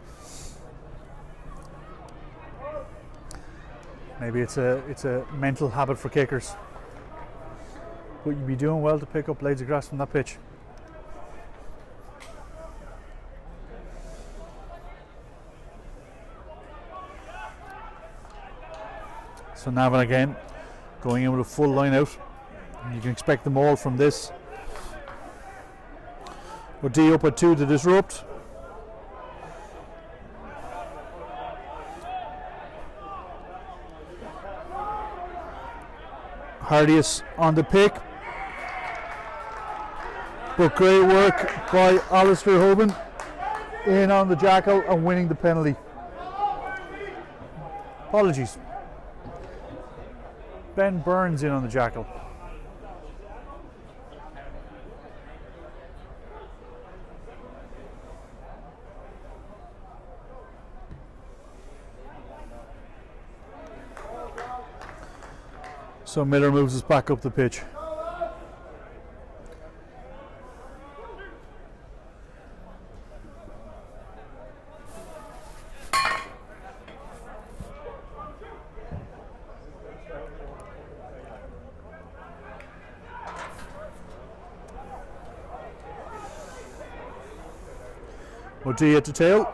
S1: Maybe it's a mental habit for kickers. But you'd be doing well to pick up blades of grass from that pitch. So Navan again, going in with a full line out. You can expect them all from this. O'D up at 2 to disrupt. Hardius on the pick. But great work by Alistair Hoban in on the jackal and winning the penalty. Apologies. Ben Burns in on the jackal. So Miller moves us back up the pitch. O'D at the tail.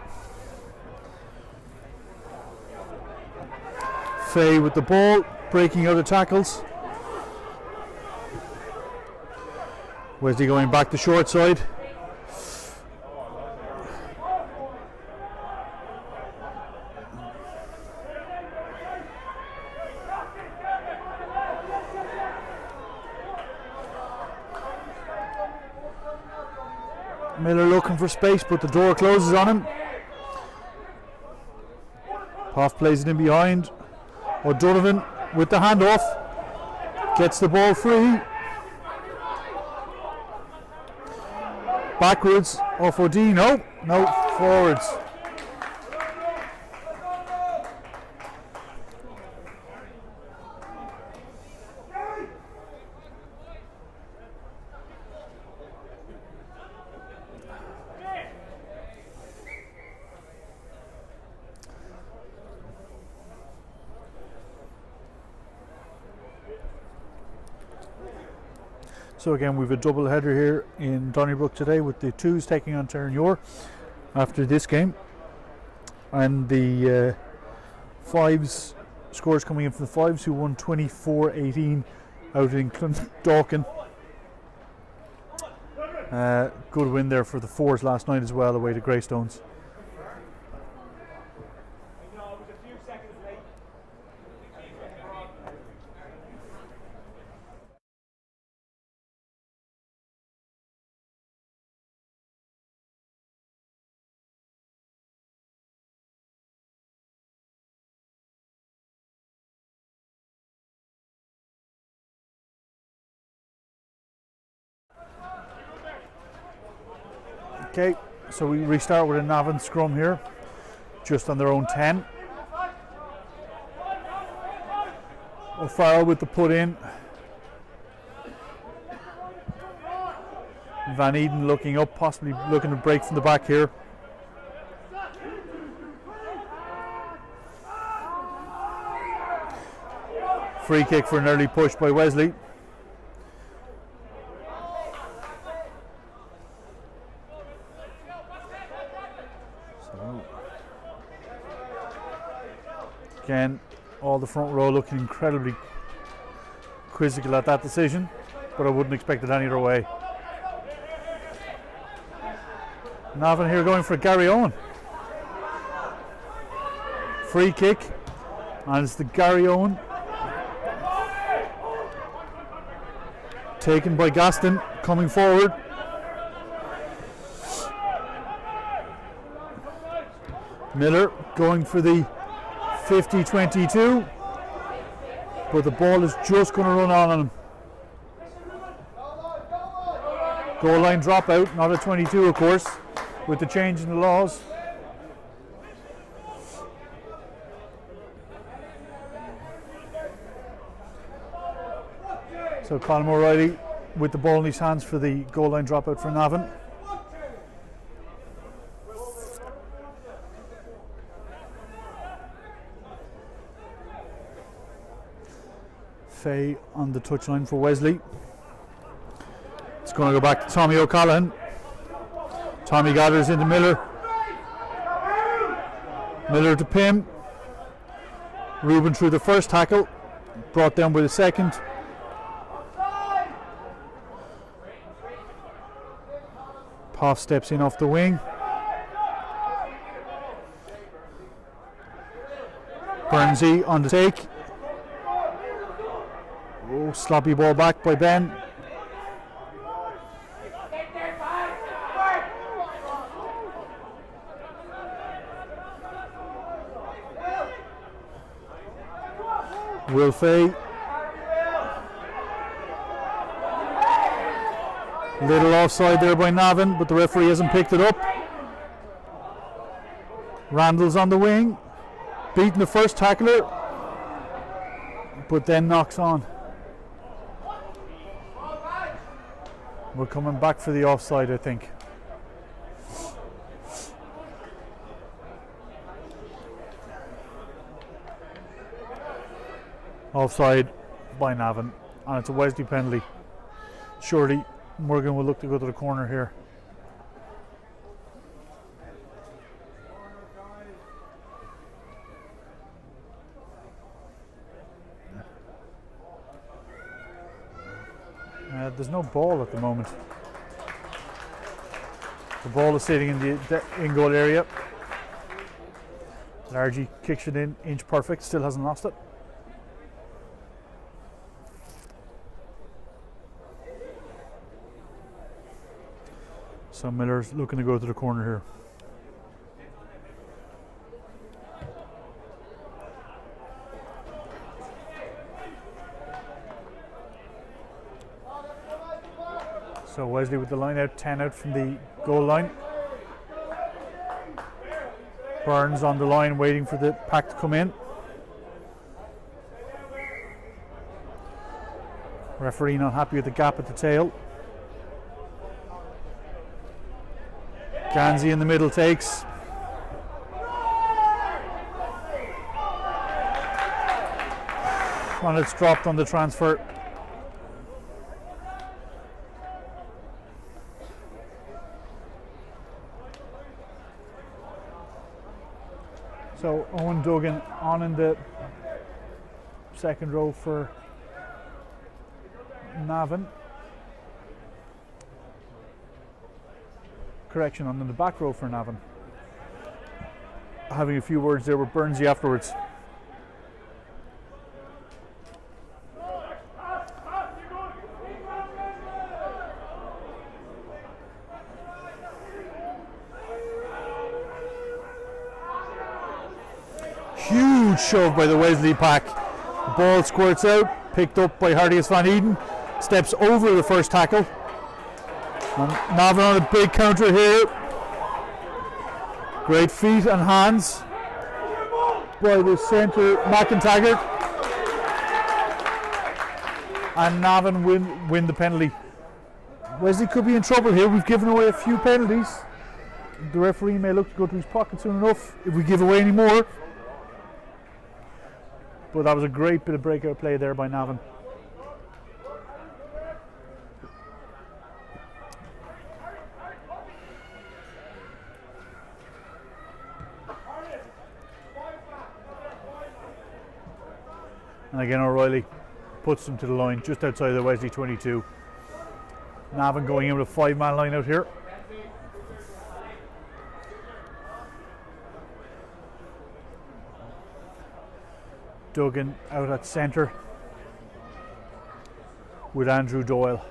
S1: Faye with the ball, breaking out of tackles. Wesley going back to short side. Miller looking for space, but the door closes on him. Poff plays it in behind. O'Donovan with the handoff. Gets the ball free. Backwards off O'D. No, forwards. So again, we've a double header here in Donnybrook today with the 2s taking on Terranure after this game, and the 5s scores coming in from the 5s, who won 24-18 out in Clondalkin. Good win there for the 4s last night as well, away to Greystones. Okay, so we restart with a Navan scrum here, just on their own 10. O'Farrell with the put in. Van Eden looking up, possibly looking to break from the back here. Free kick for an early push by Wesley. Again, all the front row looking incredibly quizzical at that decision, but I wouldn't expect it any other way. Navan here going for Gary Owen. Free kick, and it's the Gary Owen. Taken by Gaston, coming forward. Miller going for the 50-22, but the ball is just going to run on him. Goal line dropout, not a 22 of course, with the change in the laws. So Colin O'Reilly with the ball in his hands for the goal line dropout for Navan. Faye on the touchline for Wesley. It's going to go back to Tommy O'Callaghan. Tommy gathers into Miller. Miller to Pym. Reuben through the first tackle, brought down by the second. Poff steps in off the wing. Burnsy on the take. Oh, sloppy ball back by Ben. Will Fay. Little offside there by Navan, but the referee hasn't picked it up. Randall's on the wing, beating the first tackler, but then knocks on. We're coming back for the offside, I think. Offside by Navan, and it's a Wesley penalty. Surely Morgan will look to go to the corner here. there's no ball at the moment. The ball is sitting in the in-goal area. Largy kicks it in, inch perfect, still hasn't lost it. So Miller's looking to go to the corner here. So Wesley with the line out, 10 out from the goal line. Burns on the line waiting for the pack to come in. Referee not happy with the gap at the tail. Ganzi in the middle takes. And it's dropped on the transfer. So Owen Duggan on in the second row for Navan. Correction, on in the back row for Navan. Having a few words there with Burnsy afterwards. Huge shove by the Wesley pack. The ball squirts out, picked up by Hardius Van Eden, steps over the first tackle. And Navan on a big counter here. Great feet and hands by the centre McIntyre. And Navan win the penalty. Wesley could be in trouble here. We've given away a few penalties. The referee may look to go to his pocket soon enough if we give away any more. But that was a great bit of breakout play there by Navan. And again O'Reilly puts them to the line just outside the Wesley 22. Navan going in with a 5-man line out here. Duggan out at centre with Andrew Doyle.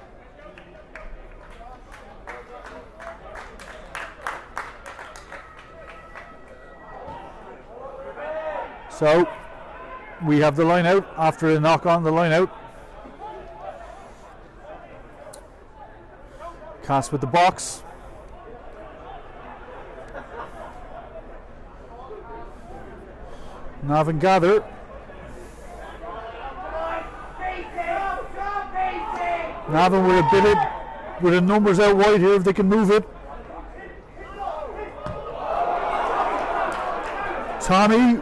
S1: So we have the line out after a knock on the line out. Cass with the box. Navan gather. Navan with a bit of, with the numbers out wide here if they can move it. Tommy.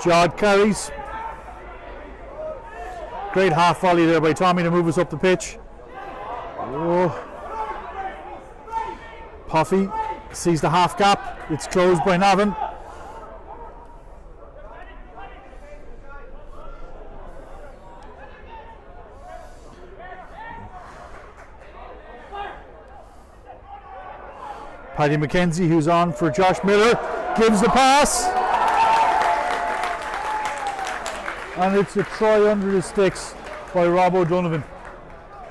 S1: Jod carries. Great half volley there by Tommy to move us up the pitch. Oh. Puffy sees the half gap. It's closed by Navan. Paddy McKenzie, who's on for Josh Miller, gives the pass. And it's a try under the sticks by Rob O'Donovan.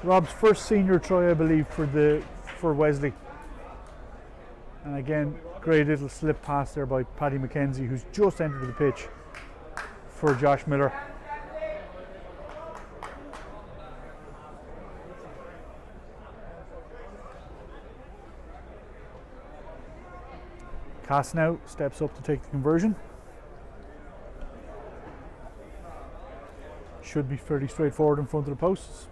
S1: Rob's first senior try, I believe, for Wesley. And again, great little slip pass there by Paddy McKenzie, who's just entered the pitch for Josh Miller. Cass now steps up to take the conversion. Should be fairly straightforward in front of the posts.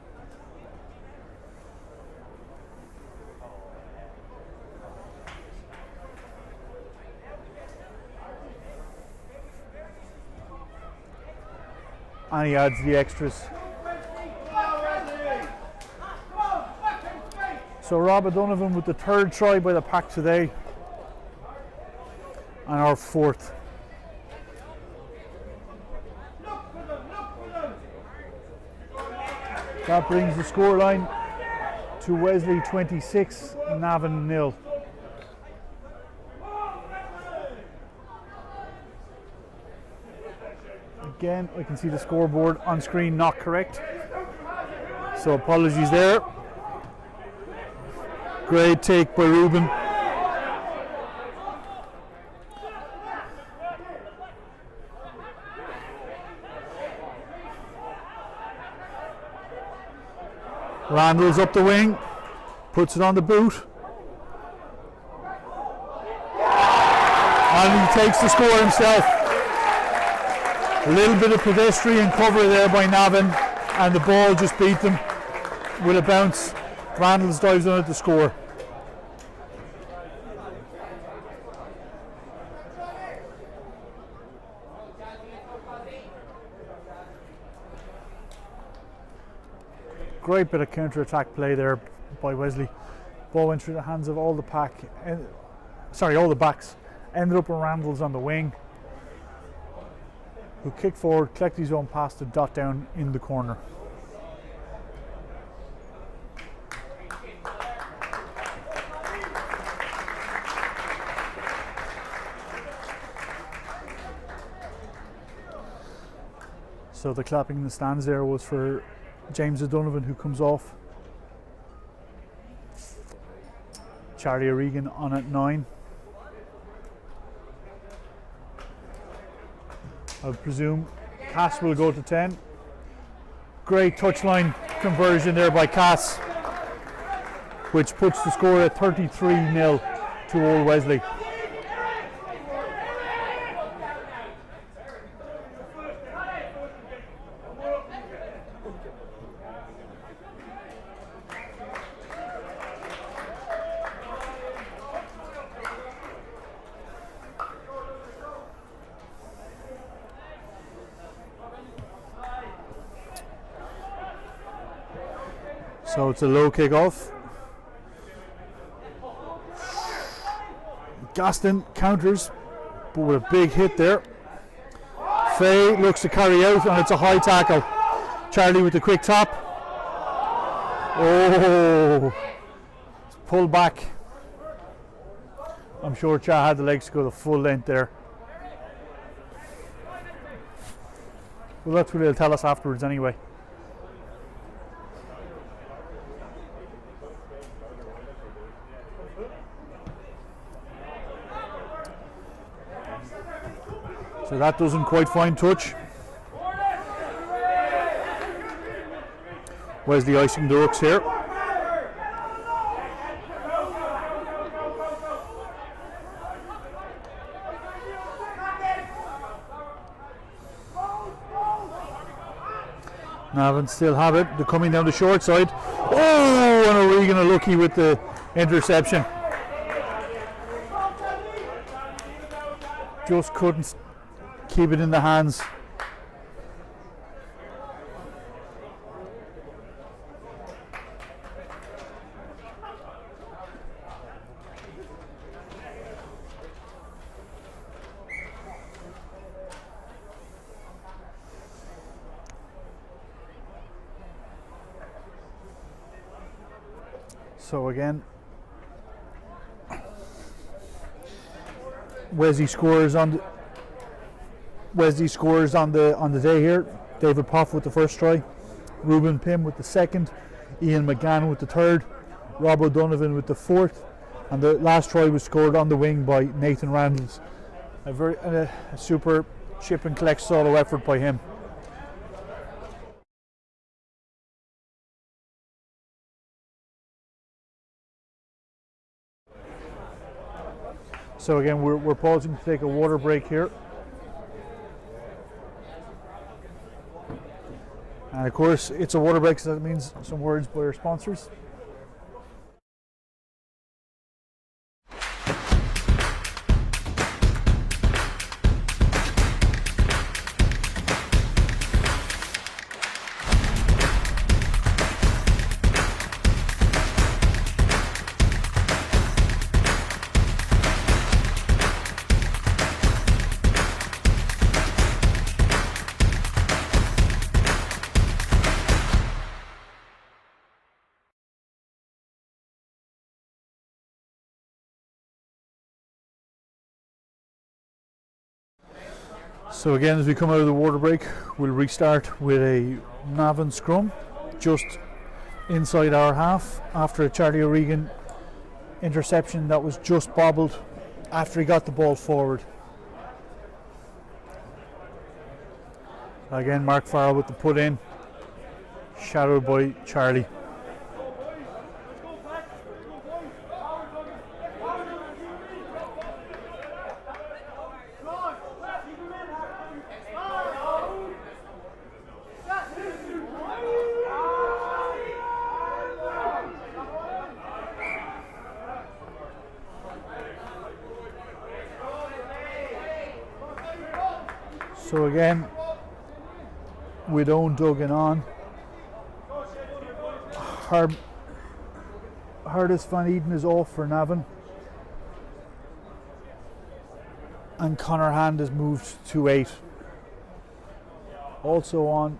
S1: And he adds the extras. So Rob O'Donovan with the third try by the pack today. And our fourth. That brings the scoreline to Wesley 26, Navan 0. Again, I can see the scoreboard on screen not correct, so apologies there. Great take by Ruben. Randall's up the wing, puts it on the boot, and he takes the score himself. A little bit of pedestrian cover there by Navan, and the ball just beat them with a bounce. Randall's dives on it to score. Great bit of counter-attack play there by Wesley. Ball went through the hands of all the all the backs. Ended up with Randall's on the wing, who kicked forward, collected his own pass to dot down in the corner. So the clapping in the stands there was for James O'Donovan, who comes off. Charlie O'Regan on at 9. I presume Cass will go to 10. Great touchline conversion there by Cass, which puts the score at 33-0 to Old Wesley. So it's a low kick off. Gaston counters, but with a big hit there. Faye looks to carry out, and it's a high tackle. Charlie with the quick tap. Oh, pull back. I'm sure Cha had the legs to go the full length there. Well, that's what he'll tell us afterwards anyway. So that doesn't quite find touch. Wesley icing the rooks here. Navan still have it. They're coming down the short side. Oh, and O'Regan unlucky with the interception. Just couldn't keep it in the hands. So again, Wesley scores on the day here. David Poff with the first try, Ruben Pym with the second, Ian McGann with the third, Rob O'Donovan with the fourth, and the last try was scored on the wing by Nathan Randalls. A super chip and collect solo effort by him. So again, we're pausing to take a water break here. And of course, it's a water break, so that means some words by our sponsors. So again, as we come out of the water break, we'll restart with a Navan scrum just inside our half after a Charlie O'Regan interception that was just bobbled after he got the ball forward. Again, Mark Farrell with the put in, shadowed by Charlie. So again, with Owen Duggan on, Hardis Van Eden is off for Navan, and Connor Hand has moved to 8. Also on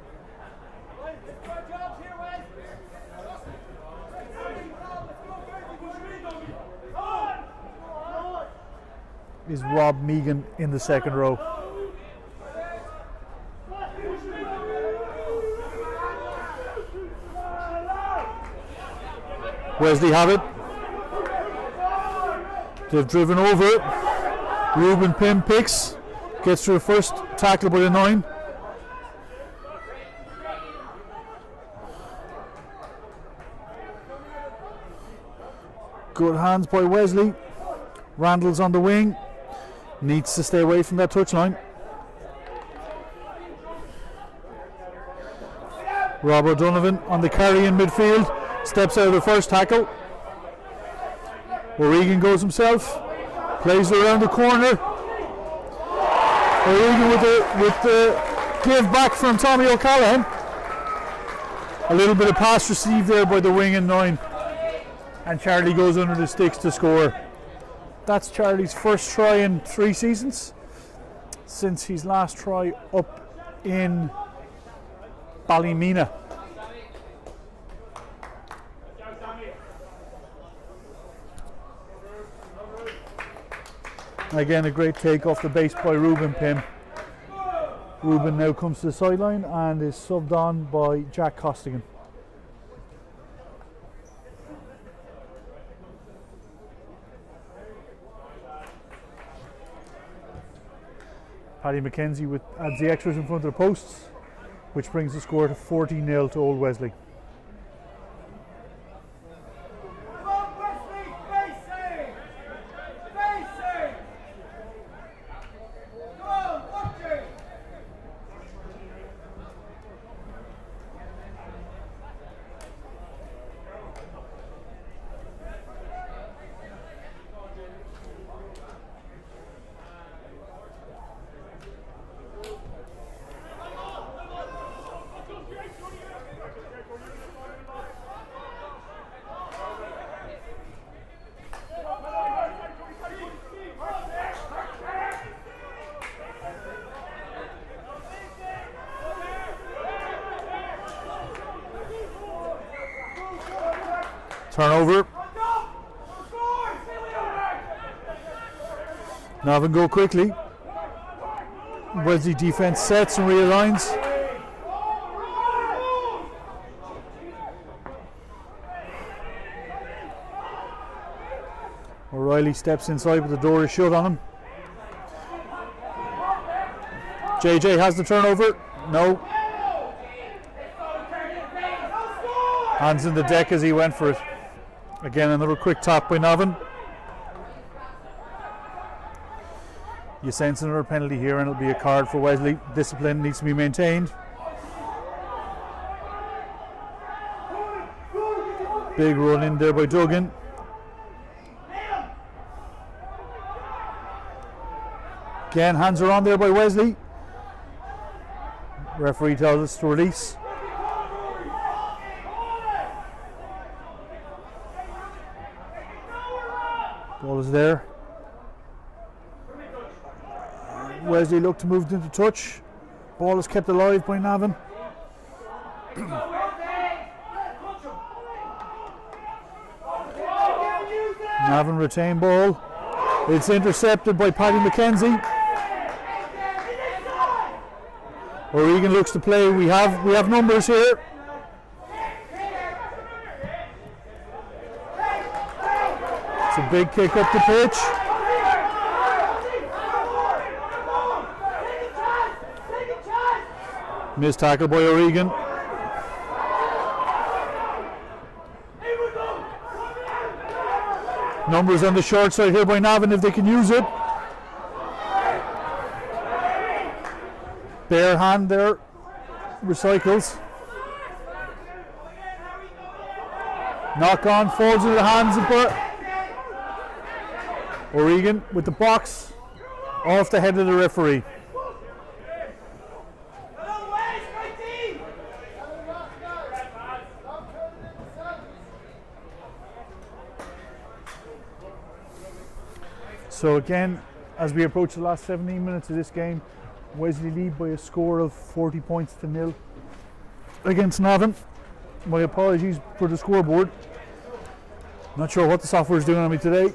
S1: is Rob Megan in the second row. Wesley have it. They've driven over it. Ruben Pym picks, gets through the first tackle by the 9. Good hands by Wesley. Randall's on the wing. Needs to stay away from that touchline. Rob O'Donovan on the carry in midfield. Steps out of the first tackle. O'Regan goes himself. Plays around the corner. O'Regan with the give back from Tommy O'Callaghan. A little bit of pass received there by the wing and 9. And Charlie goes under the sticks to score. That's Charlie's first try in 3 seasons since his last try up in Ballymena. Again, a great take off the base by Ruben Pym. Ruben now comes to the sideline and is subbed on by Jack Costigan. Paddy McKenzie adds the extras in front of the posts, which brings the score to 14-0 to Old Wesley. Turnover. Navan go quickly. Wesley defense sets and realigns. O'Reilly steps inside, but the door is shut on him. JJ has the turnover. No. Hands in the deck as he went for it. Again, another quick tap by Navan. You sense another penalty here and it'll be a card for Wesley. Discipline needs to be maintained. Big run in there by Duggan. Again, hands are on there by Wesley. Referee tells us to release. Ball is there. Wesley looked to move into touch. Ball is kept alive by Navan. Navan retain ball. It's intercepted by Paddy McKenzie. O'Regan looks to play. We have numbers here. It's a big kick up the pitch. Missed tackle by O'Regan. Numbers on the short side here by Navan if they can use it. Bare hand there, recycles. Knock on, falls into the hands of O'Regan with the box off the head of the referee. So again, as we approach the last 17 minutes of this game, Wesley lead by a score of 40 points to 0 against Navan. My apologies for the scoreboard. Not sure what the software is doing on me today.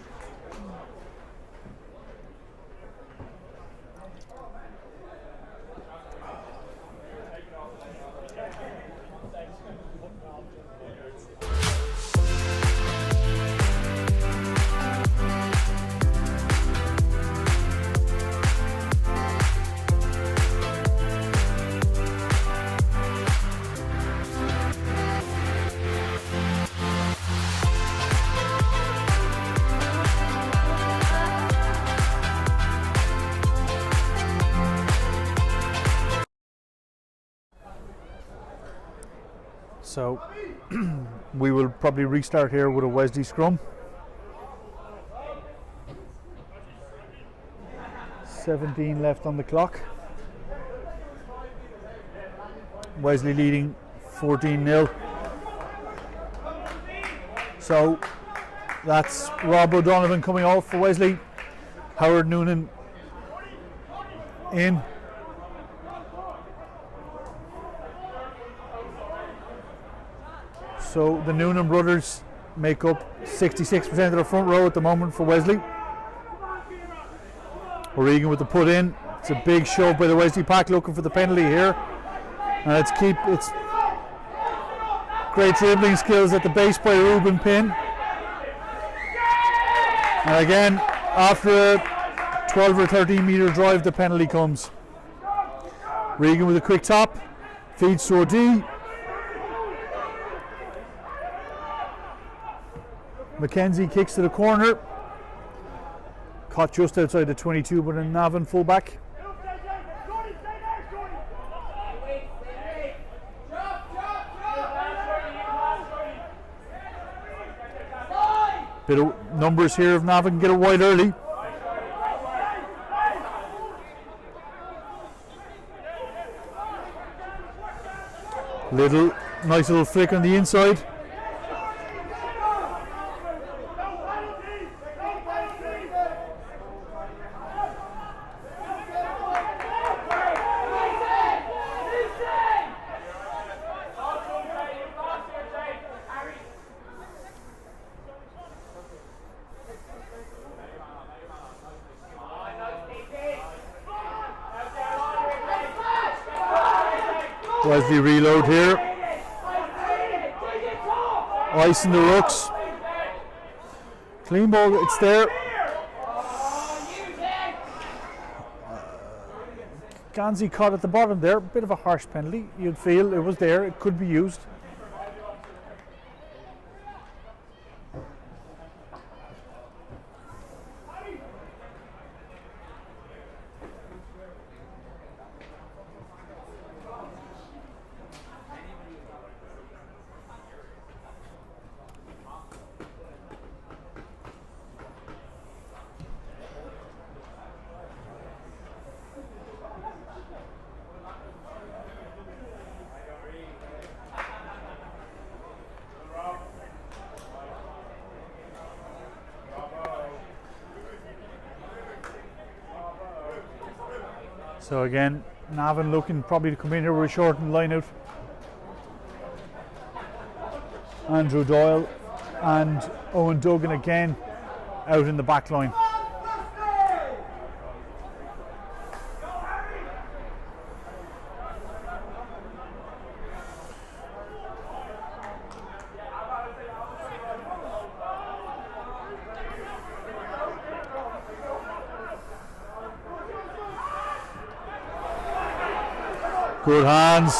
S1: So we will probably restart here with a Wesley scrum. 17 left on the clock. Wesley leading 14-0. So that's Rob O'Donovan coming off for Wesley. Howard Noonan in. So the Noonan brothers make up 66% of the front row at the moment for Wesley. O'Regan with the put in. It's a big shove by the Wesley pack looking for the penalty here. And it's great dribbling skills at the base by Ruben Pinn. And again, after a 12 or 13 metre drive, the penalty comes. Regan with a quick top, feeds to OD. McKenzie kicks to the corner. Caught just outside the 22, but a Navan fullback. Bit of numbers here if Navan can get it wide early. Nice little flick on the inside. Wesley reload here. Ice in the rucks. Clean ball, it's there. Ganzi caught at the bottom there. Bit of a harsh penalty. You'd feel it was there. It could be used. So again, Navan looking probably to come in here with a shortened line out. Andrew Doyle and Owen Duggan again out in the back line. Good hands.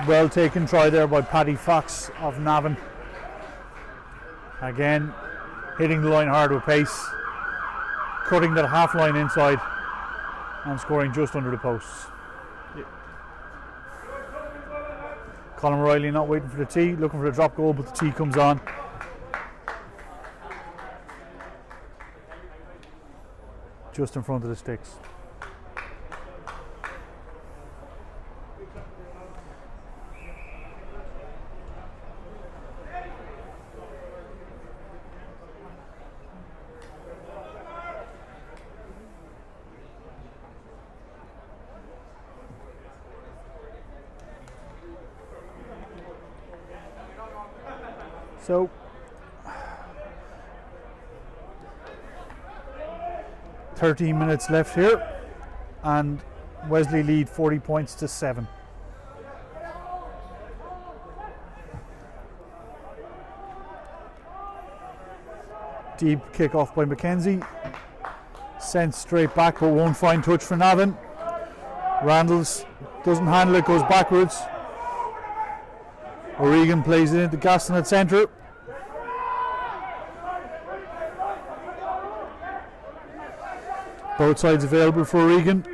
S1: Well taken try there by Paddy Fox of Navan. Again, hitting the line hard with pace, cutting that half line inside and scoring just under the posts. Yeah. Colin Riley not waiting for the tee, looking for the drop goal, but the tee comes on. Just in front of the sticks. So, "13 minutes left here, and Wesley lead 40 points to 7. Deep kick off by Mackenzie, sent straight back, but won't find touch for Navan. Randalls doesn't handle it, goes backwards. O'Regan plays it into Gaston at centre. Both sides available for O'Regan.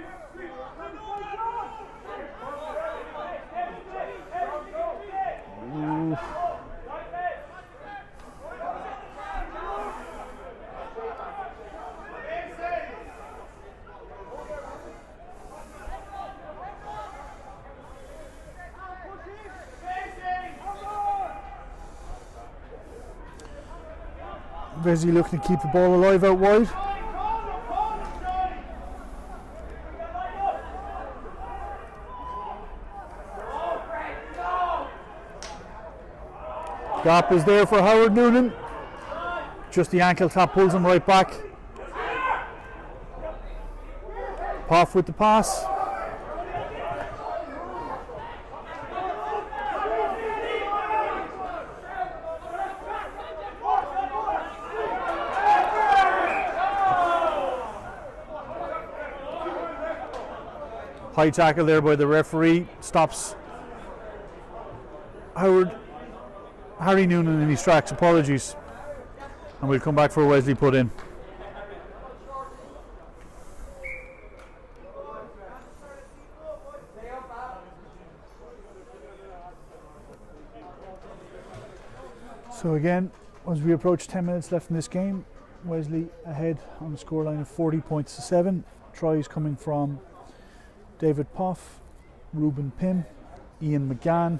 S1: Wesley looking to keep the ball alive out wide. Gap is there for Howard Noonan. Just the ankle tap pulls him right back. Poff with the pass. High tackle there by the referee, stops Harry Noonan in his tracks, apologies. And we'll come back for Wesley put in. So again, as we approach 10 minutes left in this game, Wesley ahead on the scoreline of 40 points to 7. Tries coming from David Poff, Reuben Pym, Ian McGann,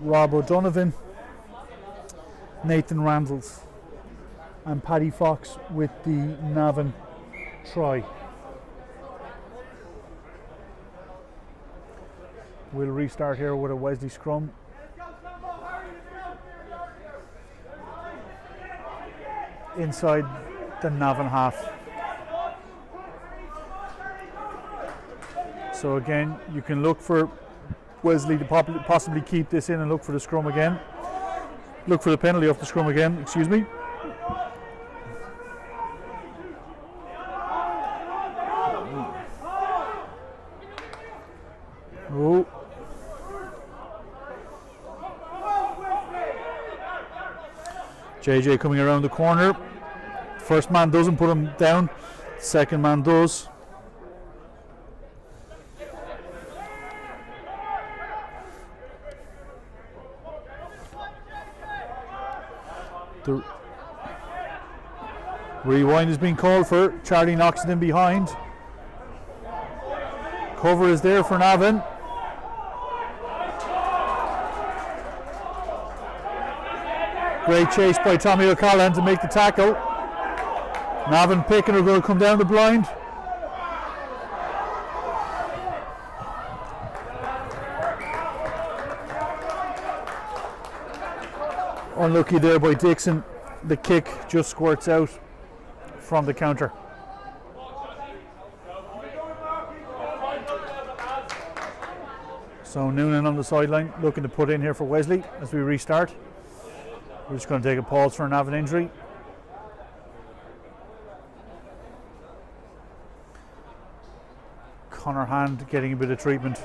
S1: Rob O'Donovan, Nathan Randalls, and Paddy Fox with the Navan try. We'll restart here with a Wesley scrum. Inside the Navan half. So again, you can look for Wesley to possibly keep this in and look for the scrum again. Look for the penalty off the scrum again, excuse me. Oh. JJ coming around the corner. First man doesn't put him down, second man does. The rewind is being called for. Charlie knocks it in behind. Cover is there for Navan. Great chase by Tommy O'Callaghan to make the tackle. Navan picking are going to come down the blind. Unlucky there by Dixon. The kick just squirts out from the counter. So Noonan on the sideline looking to put in here for Wesley as we restart. We're just going to take a pause for an Navan injury. Conor Hand getting a bit of treatment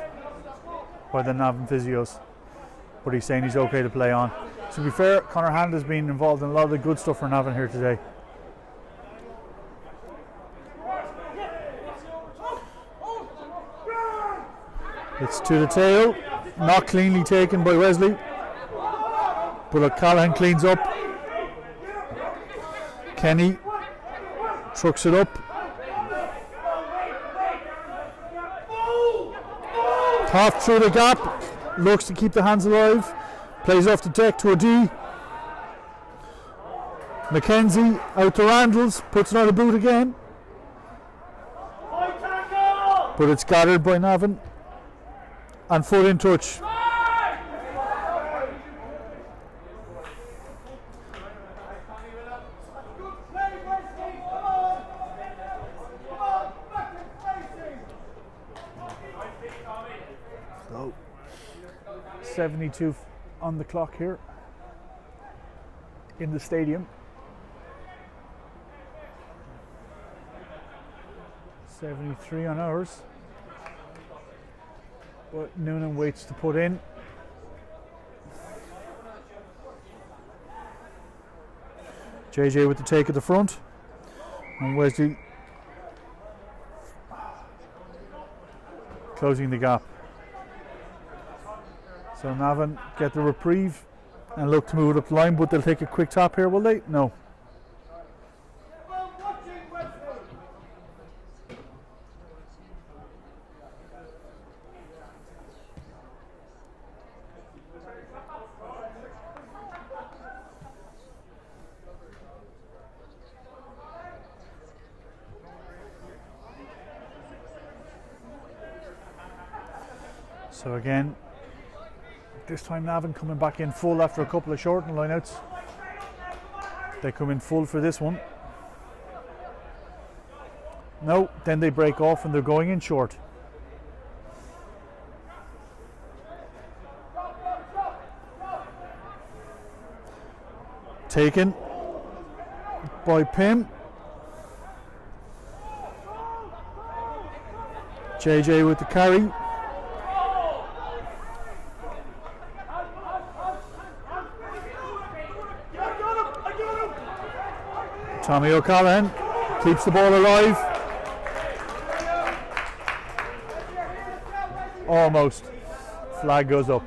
S1: by the Navan physios, but he's saying he's okay to play on. To be fair, Conor Hand has been involved in a lot of the good stuff for Navan here today. It's to the tail, not cleanly taken by Wesley, but O'Callaghan cleans up. Kenny trucks it up. Half through the gap, looks to keep the hands alive, plays off the deck to a D. Mackenzie out to Randalls, puts it on the boot again, but it's gathered by Navan and foot in touch. So 72 on the clock here in the stadium. 73 on ours. But Noonan waits to put in. JJ with the take at the front, and Wesley closing the gap. So Navan get the reprieve and look to move it up the line, but they'll take a quick tap here, will they? No. So again, this time Navan coming back in full after a couple of shortened lineouts. They come in full for this one. No, then they break off and they're going in short. Taken by Pim. JJ with the carry. Tommy O'Callaghan keeps the ball alive. Almost. Flag goes up.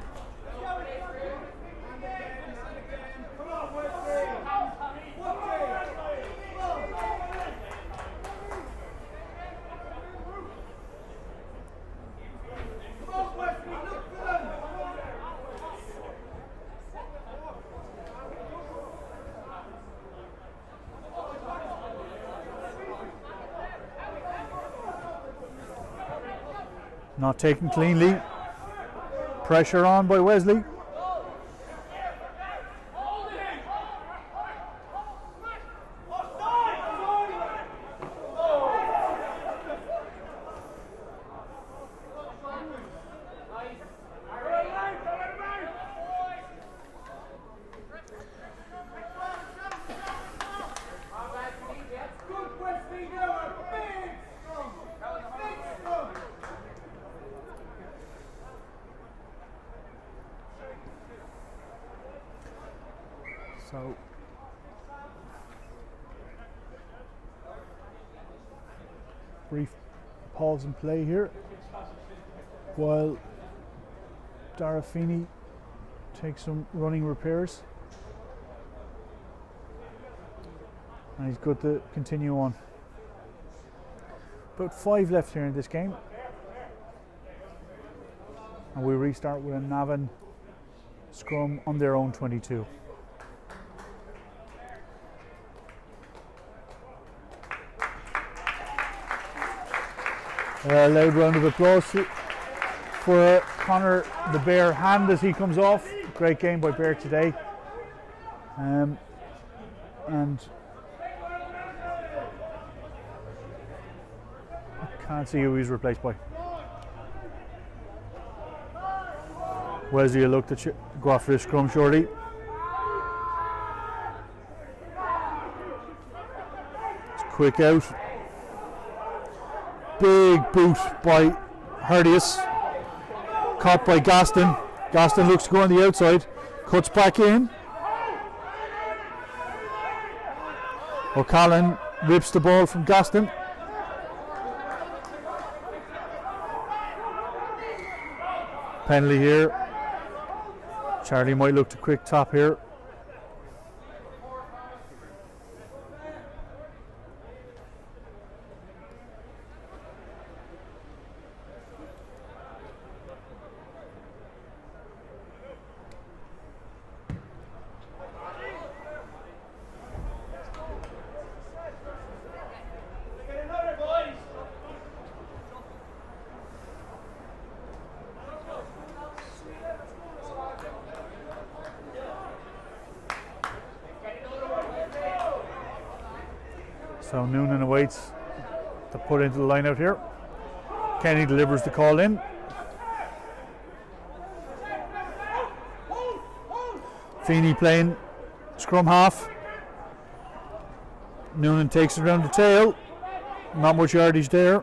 S1: Not taken cleanly. Pressure on by Wesley. So brief pause and play here while Dara Feeney takes some running repairs, and he's good to continue on. About 5 left here in this game, and we restart with a Navan scrum on their own 22. A loud round of applause for Conor the Bear Hand as he comes off. Great game by Bear today. And can't see who he's replaced by. Wesley will look to go after the scrum shortly. It's quick out. big boot by Herdius. Caught by Gaston. Gaston looks to go on the outside. Cuts back in. O'Callaghan rips the ball from Gaston. Penalty here. Charlie might look to quick top here. So Noonan awaits to put into the line out here. Kenny delivers the call in. Feeney playing scrum half. Noonan takes it around the tail. Not much yardage there.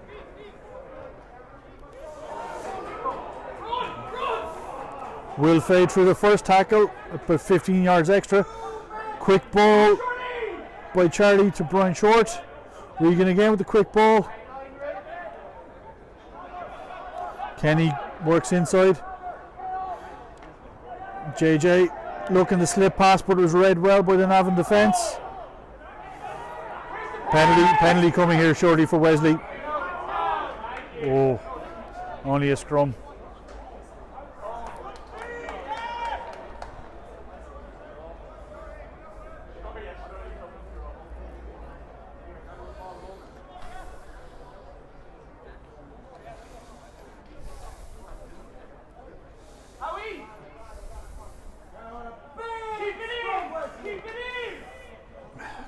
S1: Will fade through the first tackle, about 15 yards extra. Quick ball by Charlie to Brian Short. Regan again with the quick ball. Kenny works inside. JJ looking to slip past, but it was read well by the Navan defence. Penalty coming here shortly for Wesley. Oh, only a scrum.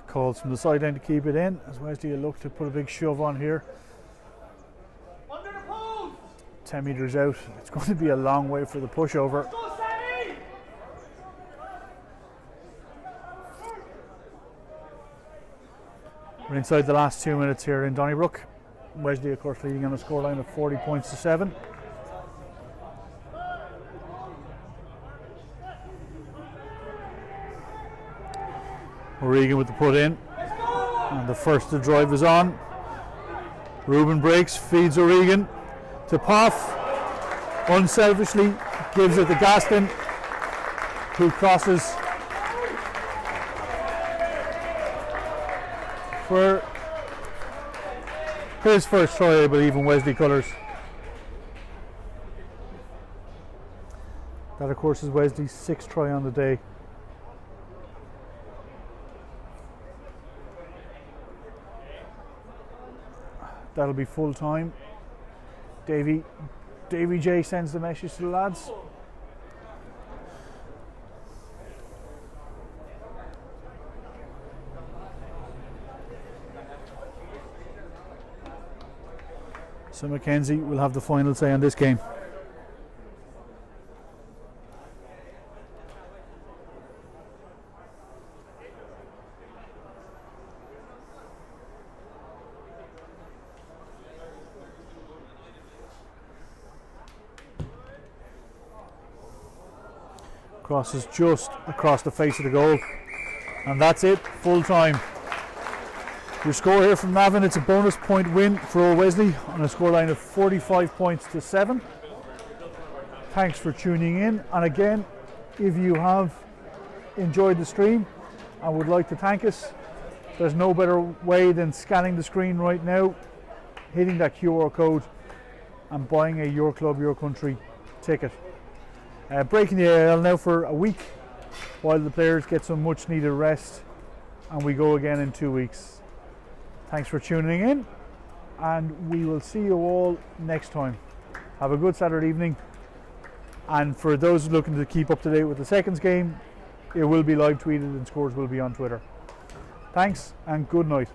S1: Calls from the sideline to keep it in, as Wesley will look to put a big shove on here. 10 metres out. It's going to be a long way for the pushover. We're inside the last 2 minutes here in Donnybrook. Wesley, of course, leading on a scoreline of 40 points to 7. O'Regan with the put in, and the first to drive is on. Ruben breaks, feeds O'Regan to Poff, unselfishly gives it to Gaston, who crosses for his first try, I believe, in Wesley colours. That, of course, is Wesley's 6th try on the day. That'll be full time. Davy J sends the message to the lads. So Mackenzie will have the final say on this game. Crosses just across the face of the goal, and that's it, full time. Your score here from Navan, it's a bonus point win for Old Wesley on a scoreline of 45 points to 7. Thanks for tuning in, and again, if you have enjoyed the stream and would like to thank us, there's no better way than scanning the screen right now, hitting that QR code and buying a Your Club, Your Country ticket. Breaking the AIL now for a week while the players get some much needed rest, and we go again in 2 weeks. Thanks for tuning in, and we will see you all next time. Have a good Saturday evening, and for those looking to keep up to date with the seconds game, it will be live tweeted and scores will be on Twitter. Thanks and good night.